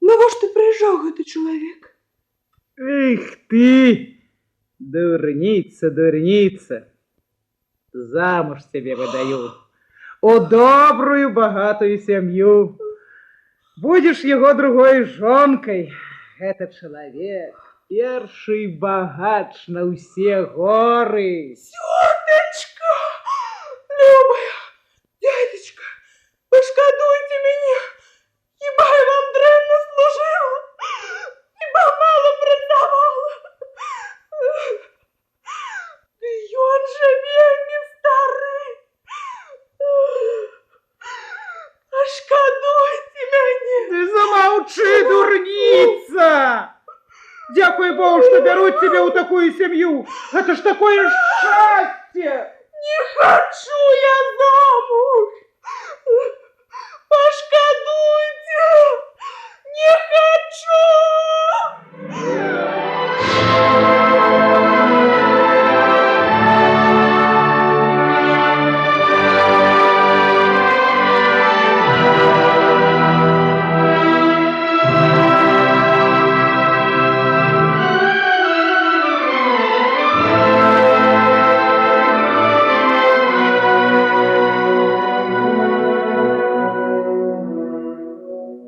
навошта прыйшоў гэты чалавек? Эх ты, дурница. Замуж тебе выдаю. У добрую, богатую семью. Будешь его другой жонкой. Это человек, перший богач на усе горы. Теточка, любая, дядечка, пошкодуйте меня, хіба я вам дрэнна служила? Дякую Богу, что берут тебя у такую семью. Это ж такое счастье. Не хочу я замуж. Пошкодуйте. Не хочу.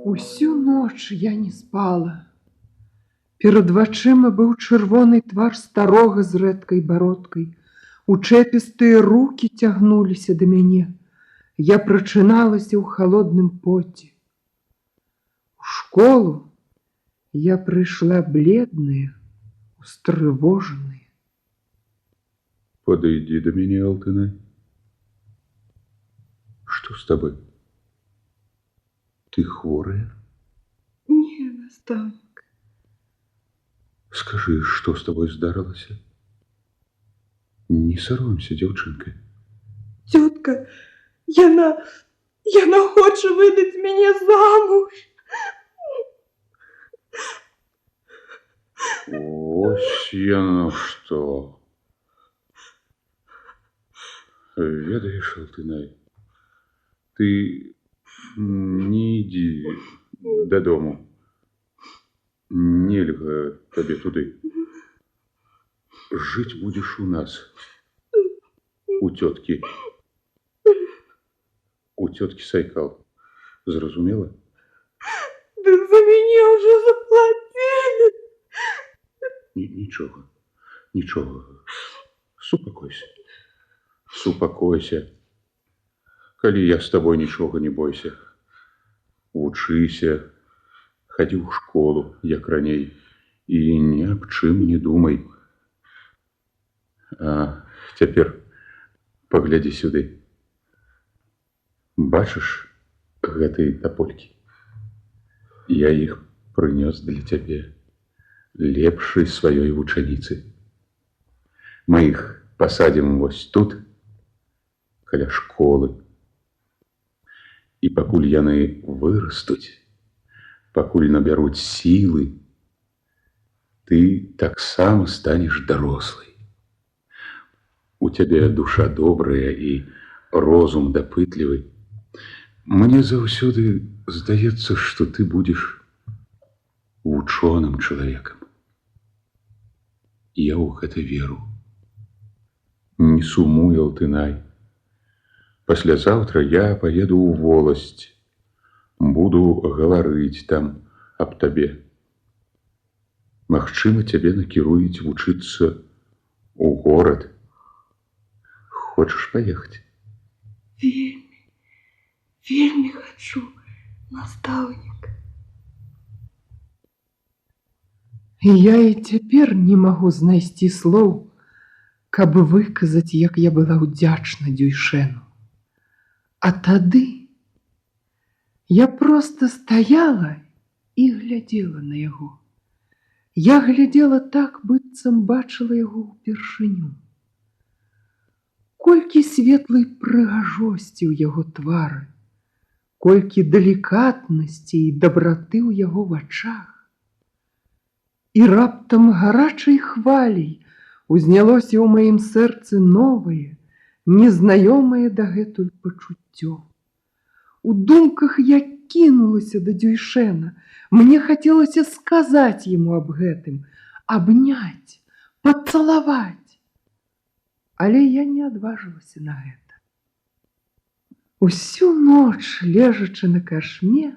Усю ноч я не спала. Перад вачыма быў чырвоны твар старога з рэдкай бародкай. Учэпістыя рукі цягнуліся да мяне. Я прачыналася ў халодным поце. У школу я прыйшла бледная, устрывожаная. Подойди до меня, Алтынай. Что с тобой? Ты хворая? Не, наставник. Скажи, что с тобой здарылася? Не саромся, дзяўчынка. Тетка, яна хоче выдать меня замуж. Ось яно что. Ведаешь, Алтынай, ты не иди додому. Нельга тебе туды. Жить будешь у нас. У тетки. У тетки Сайкал. Зразумела? Да за меня уже заплатили. Ничего. Ничего. Супакойся. Супакойся. Калі я с тобой нічога не бойся. Вучыся, хадзі ў школу, як раней, і ні аб чым не думай. А цяпер паглядзі сюды. Бачыш гэтыя таполькі? Я іх прынёс для цябе, лепшай сваёй вучаніцы. Мы іх пасадзім вось тут, каля школы. І пакуль яны вырастуць, пакуль набяруць сілы, ты таксама станеш дарослай. У цябе душа добрая і розум дапытлівы. Мне заўсёды здаецца, што ты будзеш вучоным чалавекам. Я ў гэта веру. Не сумуй, Алтынай. Паслязаўтра я поеду ў воласць. Буду гаварыць там аб табе. Магчыма, цябе накіруюць вучыцца ў горад. Хочаш паехаць? Вельмі хочу, наставник. Я і цяпер не магу знайсці слоў, каб выказаць, як я была ўдзячна Дюйшэну. А тады я проста стаяла і глядзела на яго. Я глядзела так, быццам бачыла яго ўпершыню. Колькі светлай прыгажосці ў яго твары, колькі далікатнасці і дабраты ў яго вачах. І раптам гарачай хваляй узнялося ў маім сэрцы новае, незнаёмае дагэтуль пачуццё. У думках я кінулася да Дюйшэна. Мне хацелася сказаць яму аб гэтым, абняць, пацалаваць. Але я не адважылася на гэта. Усю ноч, лежачы на кашме,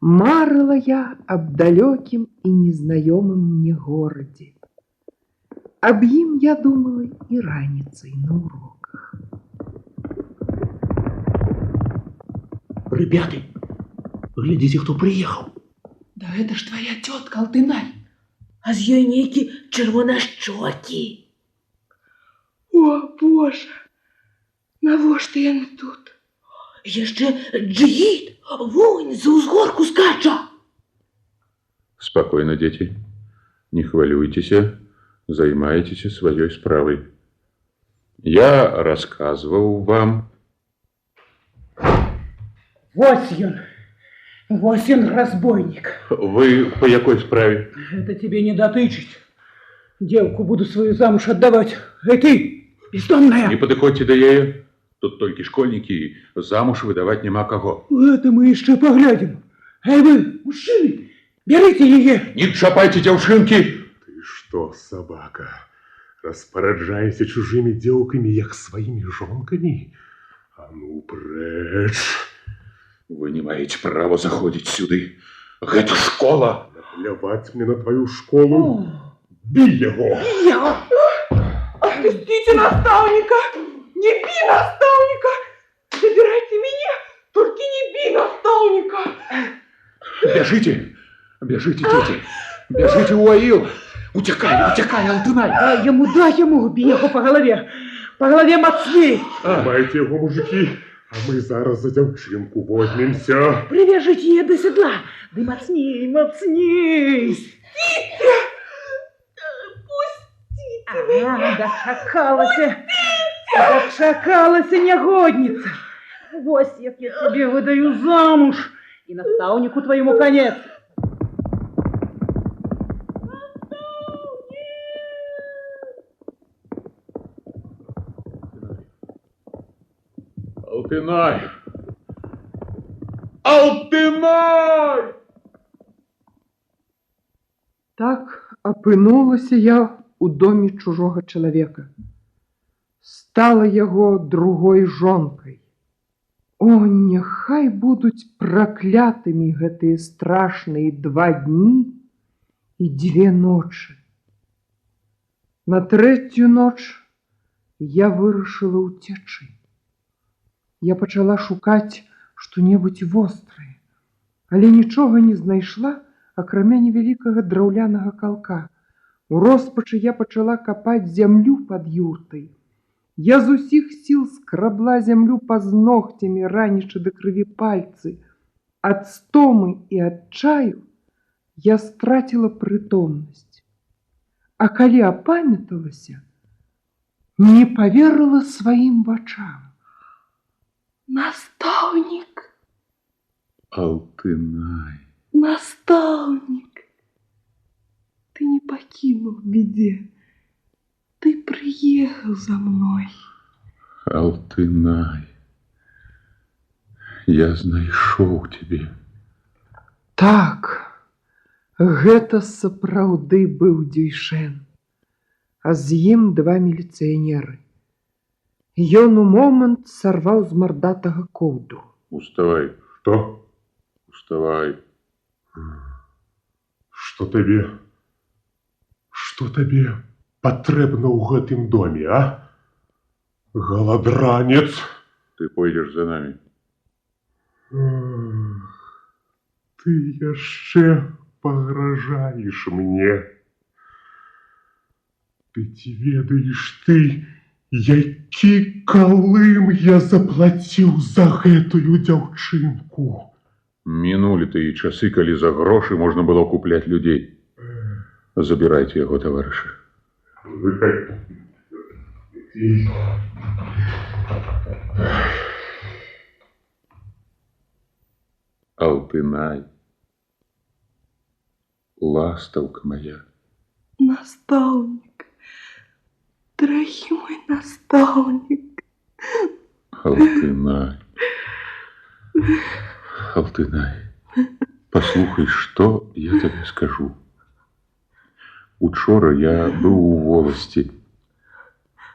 марыла я аб далёкім і незнаёмым мне горадзе. Аб ім я думала і раніцай на уроках. Ребята, глядите, кто приехал. Да это ж твоя тетка Алтынай. А з ёй нейкі чырвонашчокі. О, Боже, навошта яны тут? Яшчэ Джигит, вунь, за ўзгорку скача. Спокойно, дети. Не хвалюйтеся, займайтеся сваёй справай. Я рассказываў вам. Вось ён, разбойник. Вы по якой справе? Это тебе не дотычить. Девку буду свою замуж отдавать. Эй ты, бездомная! Не падыходзьце да яе. Тут толькі школьнікі, замуж выдаваць няма каго. Это мы еще поглядим. Эй вы, мужчины, берите ее. Не чапайте дзяўчынкі. Ты что, собака, распараджаешься чужими девками, як своими жонками? А ну, прэч. Вы не маете права заходить сюды. Гэта школа. Наплевать мне на твою школу. Бей его. Отпустите наставника. Не бей наставника. Забирайте меня. Только не бей наставника. Бежите, бежите, дети. Бежите, Уаил. Утекай, Алтынай. Дай ему, бей его по голове мацней. Тримайте его, мужики. А мы зараз за дзяўчынку возьмемся. Привяжите ее до седла. Да мацней. Пустите. Дочакалась, негодница. Вось як я тебе выдаю замуж, и наставнику твоему конец. Алтынай! Алтынай! Так апынулася я у доме чужога чалавека. Стала яго другой жонкай. О, няхай будуць праклятымі гэтыя страшныя 2 дні і 2 ночы. На 3-ю ноч я вырашыла ўцячы. Я пачала шукаць што-небудзь вострае, але нічога не знайшла, акрамя невялікага драўлянага калка. У роспачы я пачала капаць зямлю пад юртай. Я з усіх сіл скрабла зямлю пазногцямі, ранячы да крыві пальцы. Ад стомы і адчаю я страціла прытомнасць. А калі апамяталася, не паверыла сваім вачам. Наставник. Алтынай. Наставник. Ты не покинул в беде. Ты приехал за мной. Алтынай. Я знайшоў тебе. Так, гэта сапраўды быў Дюйшен, а з ім 2 міліцыянеры. Ён у момант сарваў з мардатага коўдру. Уставай. Что? Уставай. Что тебе патрэбна ў гэтым доме, а? Галадранец. Ты пойдешь за нами. Ты яшчэ пагражаеш мне. Ты ці ведаеш ты, які калым я заплаціў за гэтую дзяўчынку? Мінулі тыя часы, калі за грошы можна было купляць людзей. Забирайте яго, таварышы. Алтынай, ластаўка моя. Наставник. Дорогой мой наставник. Алтынай. Алтынай, послухай, што я табе скажу. Учора я быў у воласці.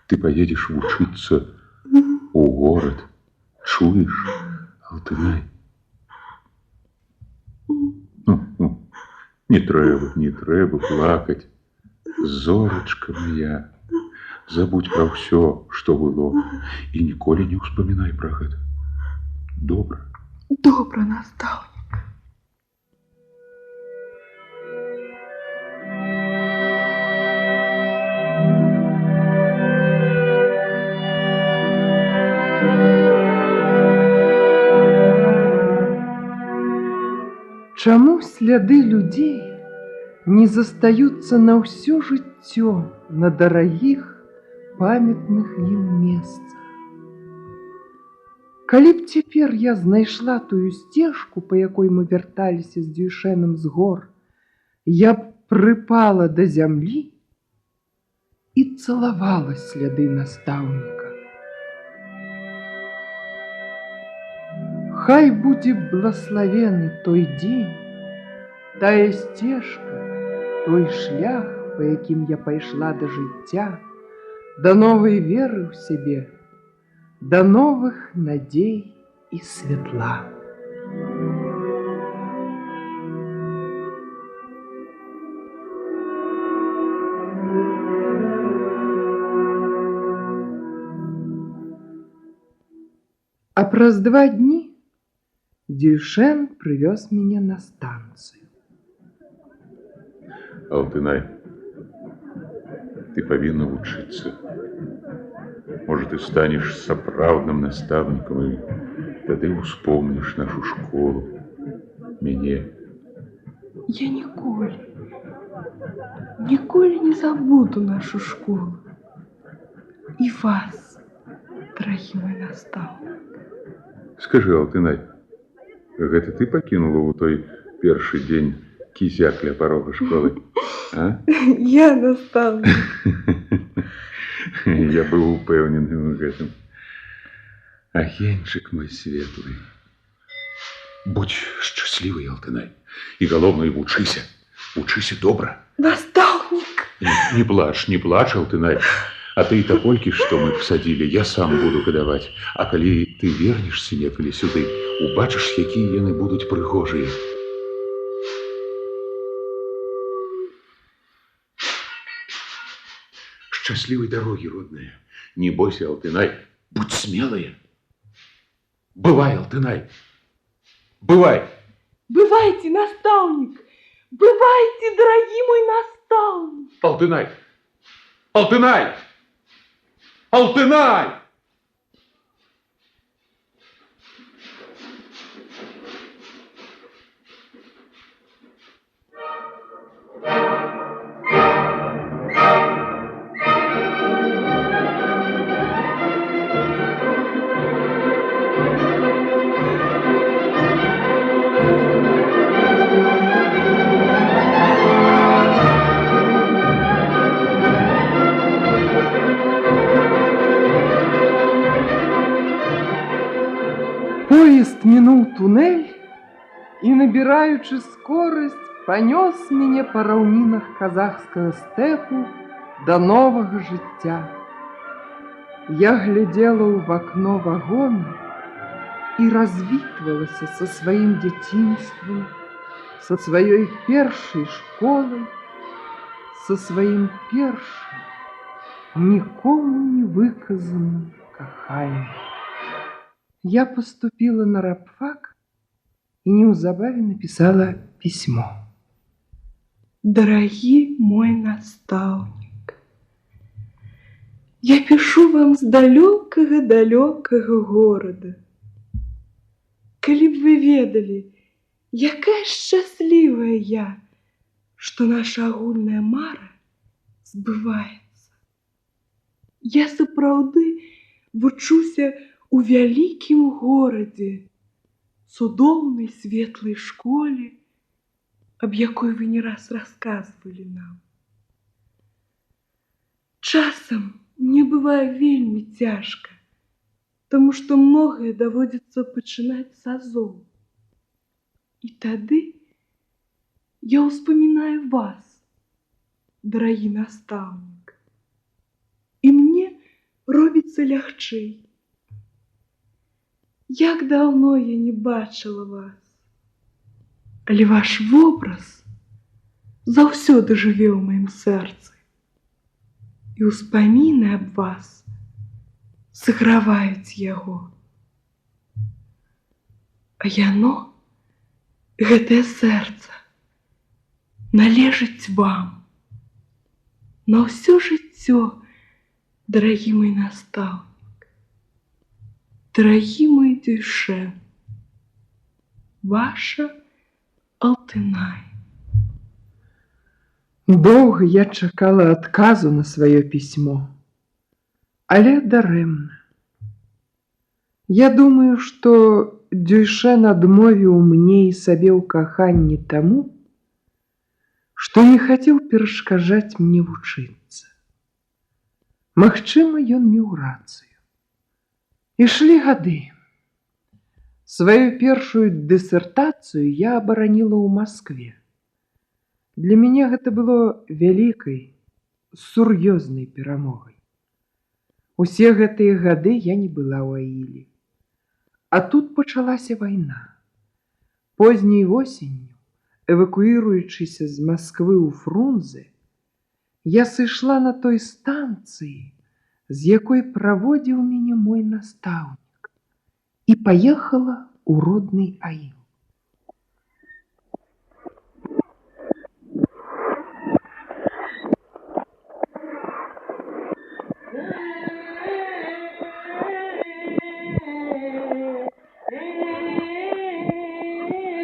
Ты поедешь вучыцца у горад. Чуеш, Алтынай? Не трэба плакаць. Зорачка моя, забудь пра ўсё, што было, і ніколі не ўспамінай пра гэта. Добра? Добра, наставник. Чаму сляды людзей не застаюцца на ўсё жыццё на дарагіх памятных ім месцах. Калі б цяпер я знайшла тую сцежку, па якой мы вярталіся з Дюйшэнам з гор, я б прыпала да зямлі і цалавала сляды настаўніка. Хай будзе блаславены той дзень, тая сцежка, той шлях, па якім я пайшла да жыцця, да новай веры ў сябе, да новых надзей і святла. А праз 2 дні Дюйшэн прывёз мяне на станцыю. Алтынай, ты павінна вучыцца. Можа, ты станеш сапраўдным настаўнікам і тады ўспомніш нашу школу, мяне. Я ніколі не забуду нашу школу. І вас, дарагі мой настаўнік. Скажы, Алтынай, гэта ты пакінула ў той першы дзень кізяк ля парога школы? А? Я настаўнік. Я быў упэўнены ў гэтым. Агеньчык мой светлы. Будь шчаслівы, Алтынай. І галоўнае, вучыся. Вучыся добра. Настаўнік! Не плач, Алтынай. А ты таполькі, што мы пасадзілі, я сам буду кадаваць. А калі ты вернешся некалі сюды, убачыш, якія яны будуць прыгожыя. Счастливой дороги, родная. Не бойся, Алтынай. Будь смелая. Бывай, Алтынай. Бывай. Бывайте, настаўник. Бывайте, дорогий мой настаўник. Алтынай. Алтынай. Алтынай. Поезд минул туннель и, набираючи скорость, понес меня по раўнінах казахского стэпу до нового жыцця. Я глядела в окно вагона и развитывалась со своим детинством, со своей першей школой, со своим першим, никому не выказанным каханнем. Я поступила на рабфак и неўзабаве написала письмо. Дорогий мой настаўник, я пишу вам с далекого города. Калі б вы ведали, якая счастливая я, что наша агульная мара сбывается. Я сапраўды вучуся у вялікім горадзе, цудоўнай светлай школе, аб якой вы не раз рассказывали нам. Часам мне бывае вельмі цяжка, тому што многае даводзіцца пачынаць з азоў. І тады я ўспамінаю вас, дарагі настаўнік, і мне робіцца лягчэй. Як даўно я не бачыла вас, але ваш вобраз заўсёды жыве ў маім сэрцы, і ўспаміны аб вас саграваюць яго. А яно, гэтае сэрца, належыць вам на ўсё жыццё, дарагі мой настаўнік. Дорогий мой Дюйшэн, ваша Алтынай. Доўга я чакала адказу на сваё пісьмо, але дарэмна. Я думаю, што Дюйшэн адмовіў мне і сабе ў каханні таму, што не хацеў перашкаджаць мне вучыцца. Магчыма, ён меў рацыю. Ішлі гады. Сваю першую дысертацыю я абараніла ў Маскве. Для мяне гэта было вялікай, сур'ёзнай перамогай. Усе гэтыя гады я не была ў Аіле. А тут пачалася вайна. Позняй восенню, эвакуіруючыся з Масквы ў Фрунзе, я сышла на той станцыі, з якой праводзіў мяне мой настаўнік, і паехала ў родны Аіл.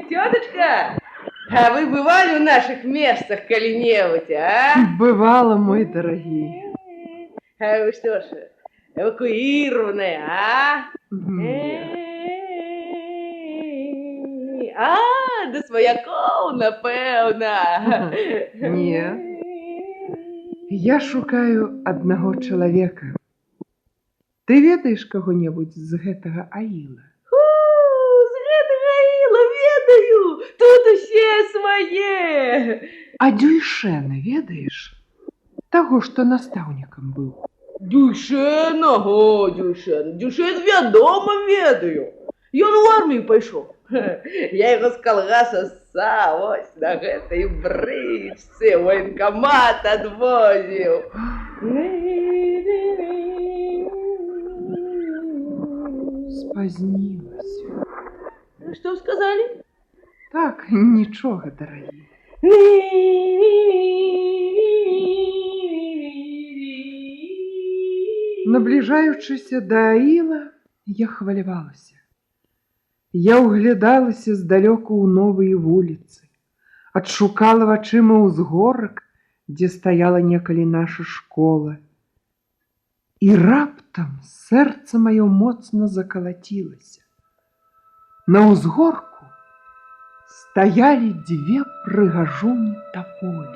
Теточка, а вы бывали в наших местах коли-нибудь, а? Бывало, мой дорогий. А вы что ж, эвакуированная, а? А, да свояков, напэўна. Не. Я шукаю аднаго чалавека. Ты ведаеш каго-небудзь з гэтага Аіла? Ведаю, тут усе свае. А Дюйшэна ведаеш? Таго, што настаўнікам быў. Дюйшэн, ага, Дюйшэн. Дюйшэн вядома ведаю. Ён у армію пайшоў. Я яго з калгаса ссаў, ось на гэтай брычцы военкамат адвозіў. Спазнілася. Что сказали? Так, нічога, дарагі. Набліжаючыся да Аіла, я хвалявалася. Я ўглядалася здалёку ў новыя вуліцы, адшукала вачыма ўзгорак, дзе стаяла некалі наша школа. І раптам сэрца маё моцна закалацілася. На ўзгорку стаялі дзве прыгажуні таполі.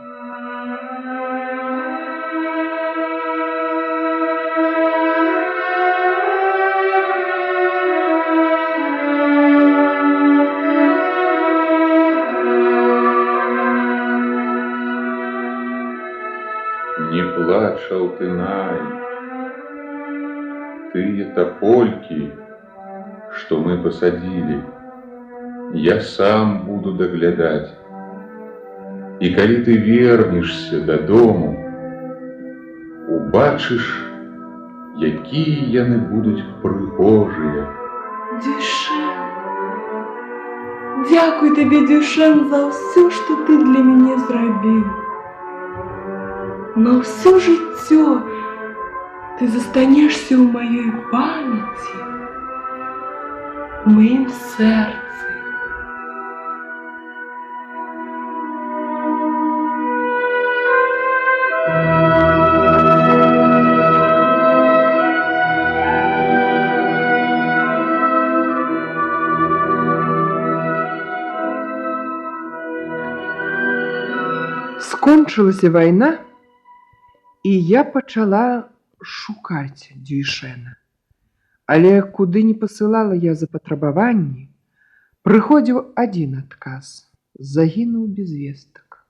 Не плачь, Алтынай, тыя топольки, что мы посадили, я сам буду доглядать. И коли ты вернешься додому, убачыш, якія яны будуць прыгожыя. Дюйшэн, дзякуй табе, Дюйшэн, за ўсё, што ты для мяне зрабіў. На ўсё жыццё ты застанешся ў маёй памяці, у маім сэрцы. Скончылася вайна, і я пачала шукаць Дюйшэна. Але куды не пасылала я запатрабаванні, прыходзіў адзін адказ: загінуў без вестак.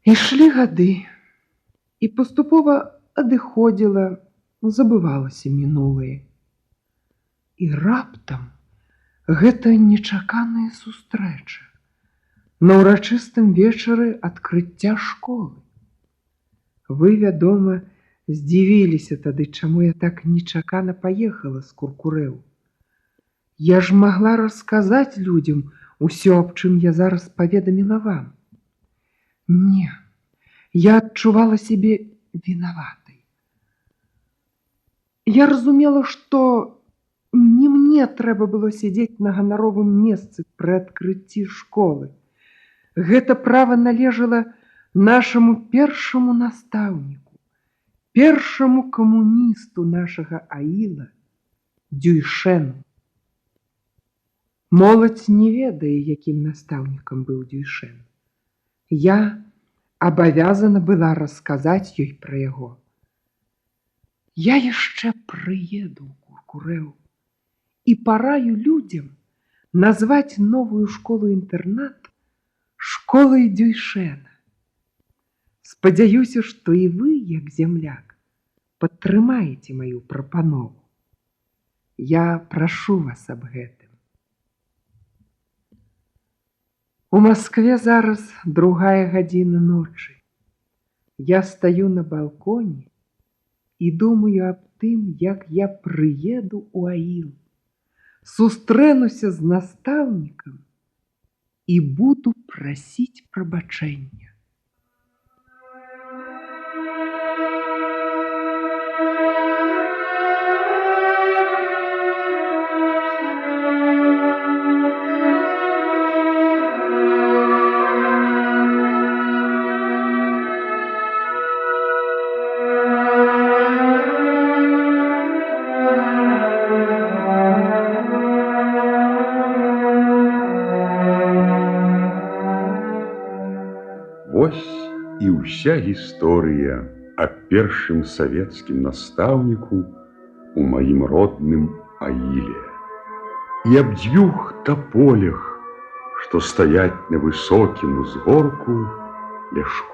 Ішлі гады, і паступова адыходзіла, забывалася мінулае. І раптам гэта нечаканая сустрэча на ўрачыстым вечары адкрыцця школы. Вы, вядома, здзівіліся тады, чаму я так нечакана паехала з Куркурэў. Я ж магла расказаць людзям усё, аб чым я зараз паведаміла вам. Не, я адчувала сябе вінаватай. Я разумела, што не мне трэба было сядзець на ганаровым месцы пры адкрыцці школы. Гэта права належала нашаму першаму настаўніку, першаму камуністу нашага Аіла, Дюйшэну. Моладзь не ведае, якім настаўнікам быў Дюйшэн. Я абавязана была расказаць ёй пра яго. Я яшчэ прыеду ў Куркурэў і параю людзям назваць новую школу-інтэрнат школай Дюйшэна. Спадзяюся, што і вы, як земляк, падтрымаеце маю прапанову. Я прашу вас аб гэтым. У Маскве зараз 2:00 ночы. Я стаю на балконе і думаю аб тым, як я прыеду ў Аіл, сустрэнуся з настаўнікам і буду прасіць прабачэння. Вось і ўся гісторыя аб першым савецкім настаўніку у маім родным Аіле. І аб 2 таполях, што стаяць на высокім узгорку ля школы.